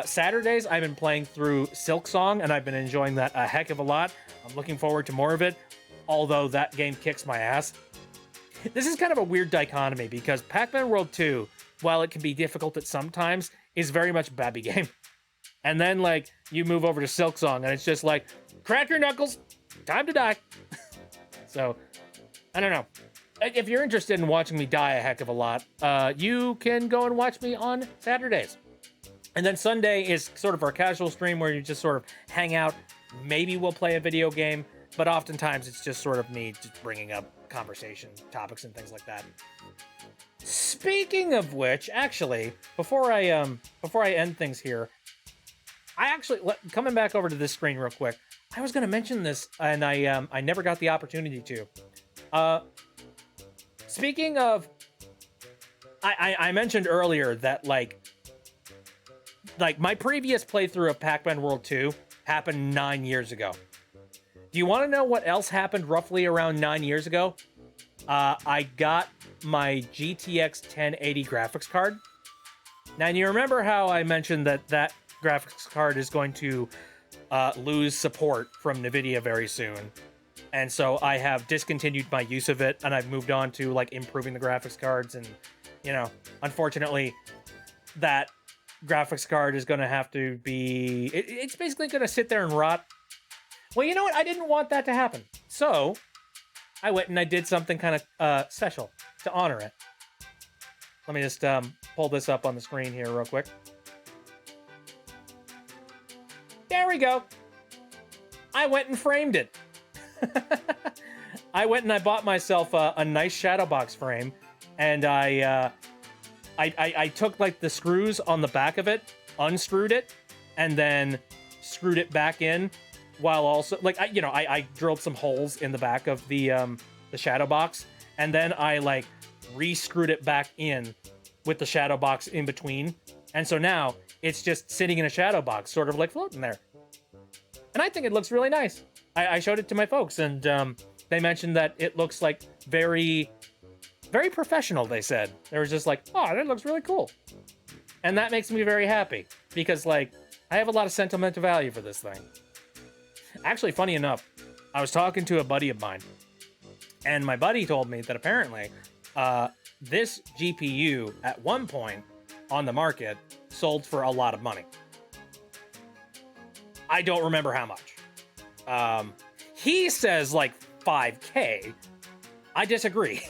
Saturdays I've been playing through Silksong, and I've been enjoying that a heck of a lot. I'm looking forward to more of it, although that game kicks my ass. This is kind of a weird dichotomy, because Pac-Man World 2, while it can be difficult at some times, is very much a babby game. And then, like, you move over to Silksong, and it's just like, crack your knuckles, time to die. So, I don't know. If you're interested in watching me die a heck of a lot, you can go and watch me on Saturdays. And then Sunday is sort of our casual stream where you just sort of hang out. Maybe we'll play a video game, but oftentimes it's just sort of me just bringing up conversation topics and things like that. Speaking of which, actually, before I end things here, coming back over to this screen real quick, I was going to mention this, and I never got the opportunity to. Speaking of, I mentioned earlier that like my previous playthrough of Pac-Man World 2 happened 9 years ago. Do you want to know what else happened roughly around 9 years ago? I got my GTX 1080 graphics card. Now, you remember how I mentioned that graphics card is going to lose support from NVIDIA very soon. And so I have discontinued my use of it, and I've moved on to like improving the graphics cards. And, you know, unfortunately, that graphics card is going to have to be, it's basically going to sit there and rot. Well, you know what? I didn't want that to happen. So I went and I did something kind of special to honor it. Let me just pull this up on the screen here real quick. There we go. I went and framed it. I went and I bought myself a nice shadow box frame, and I took like the screws on the back of it, unscrewed it, and then screwed it back in, while also like I drilled some holes in the back of the shadow box, and then I like re-screwed it back in with the shadow box in between, and so now it's just sitting in a shadow box, sort of like floating there, and I think it looks really nice. I showed it to my folks, and they mentioned that it looks like very, very professional, they said. They were just like, oh, that looks really cool. And that makes me very happy, because, like, I have a lot of sentimental value for this thing. Actually, funny enough, I was talking to a buddy of mine, and my buddy told me that apparently this GPU, at one point on the market, sold for a lot of money. I don't remember how much. He says like 5K. I disagree.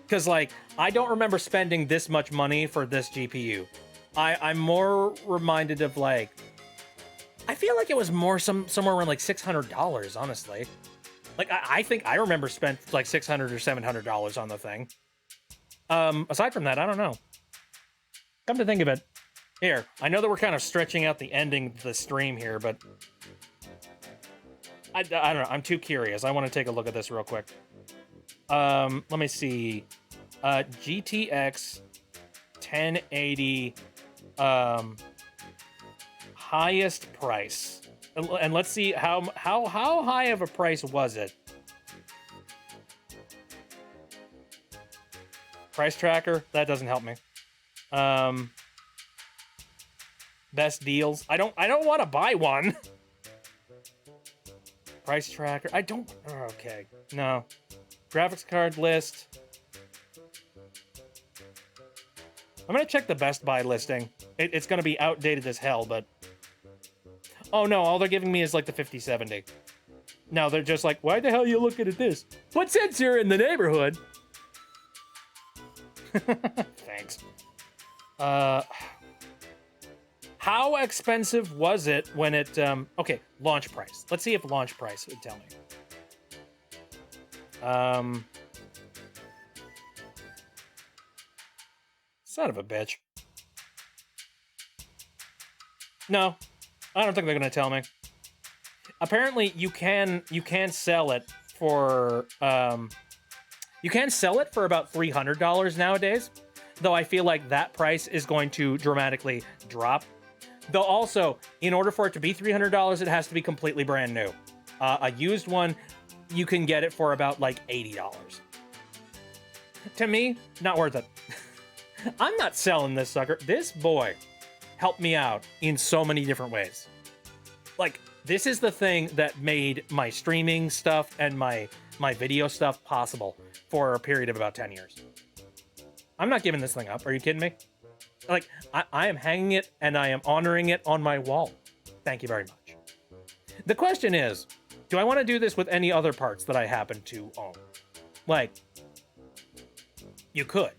Because like, I don't remember spending this much money for this GPU. I'm more reminded of like, I feel like it was more somewhere around like $600, honestly. Like, I think I remember spent like $600 or $700 on the thing. Aside from that, I don't know. Come to think of it. Here, I know that we're kind of stretching out the ending of the stream here, but I don't know. I'm too curious. I want to take a look at this real quick. Let me see. GTX 1080 highest price. And let's see how high of a price was it? Price tracker? That doesn't help me. Best deals. I don't want to buy one. Price tracker. I don't. Okay. No. Graphics card list. I'm gonna check the Best Buy listing. It's gonna be outdated as hell, but... Oh no, all they're giving me is like the 5070. No, they're just like, why the hell are you looking at this? But since you're in the neighborhood... Thanks. How expensive was it when it... Okay, launch price. Let's see if launch price would tell me. Son of a bitch. No, I don't think they're gonna tell me. Apparently, you can sell it for you can sell it for about $300 nowadays. Though I feel like that price is going to dramatically drop. Though also, in order for it to be $300, it has to be completely brand new. A used one, you can get it for about like $80. To me, not worth it. I'm not selling this sucker. This boy helped me out in so many different ways. Like, this is the thing that made my streaming stuff and my video stuff possible for a period of about 10 years. I'm not giving this thing up. Are you kidding me? Like, I am hanging it and I am honoring it on my wall. Thank you very much. The question is, do I want to do this with any other parts that I happen to own? Like, you could.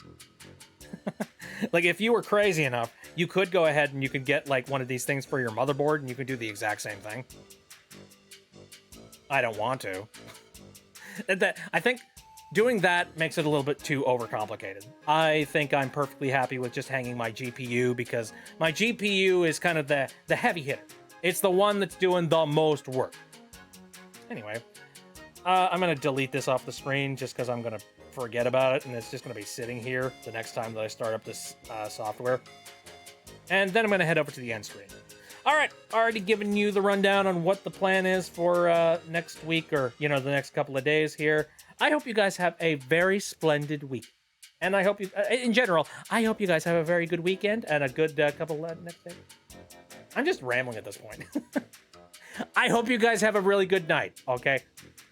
Like, if you were crazy enough, you could go ahead and you could get, like, one of these things for your motherboard, and you could do the exact same thing. I don't want to. I think doing that makes it a little bit too overcomplicated. I think I'm perfectly happy with just hanging my GPU, because my GPU is kind of the heavy hitter. It's the one that's doing the most work. Anyway, I'm going to delete this off the screen just because I'm going to forget about it, and it's just going to be sitting here the next time that I start up this software. And then I'm going to head over to the end screen. All right, already given you the rundown on what the plan is for next week, or, you know, the next couple of days here. I hope you guys have a very splendid week. And I hope you, in general, I hope you guys have a very good weekend and a good couple next day. I'm just rambling at this point. I hope you guys have a really good night, okay?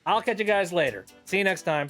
I'll catch you guys later. See you next time.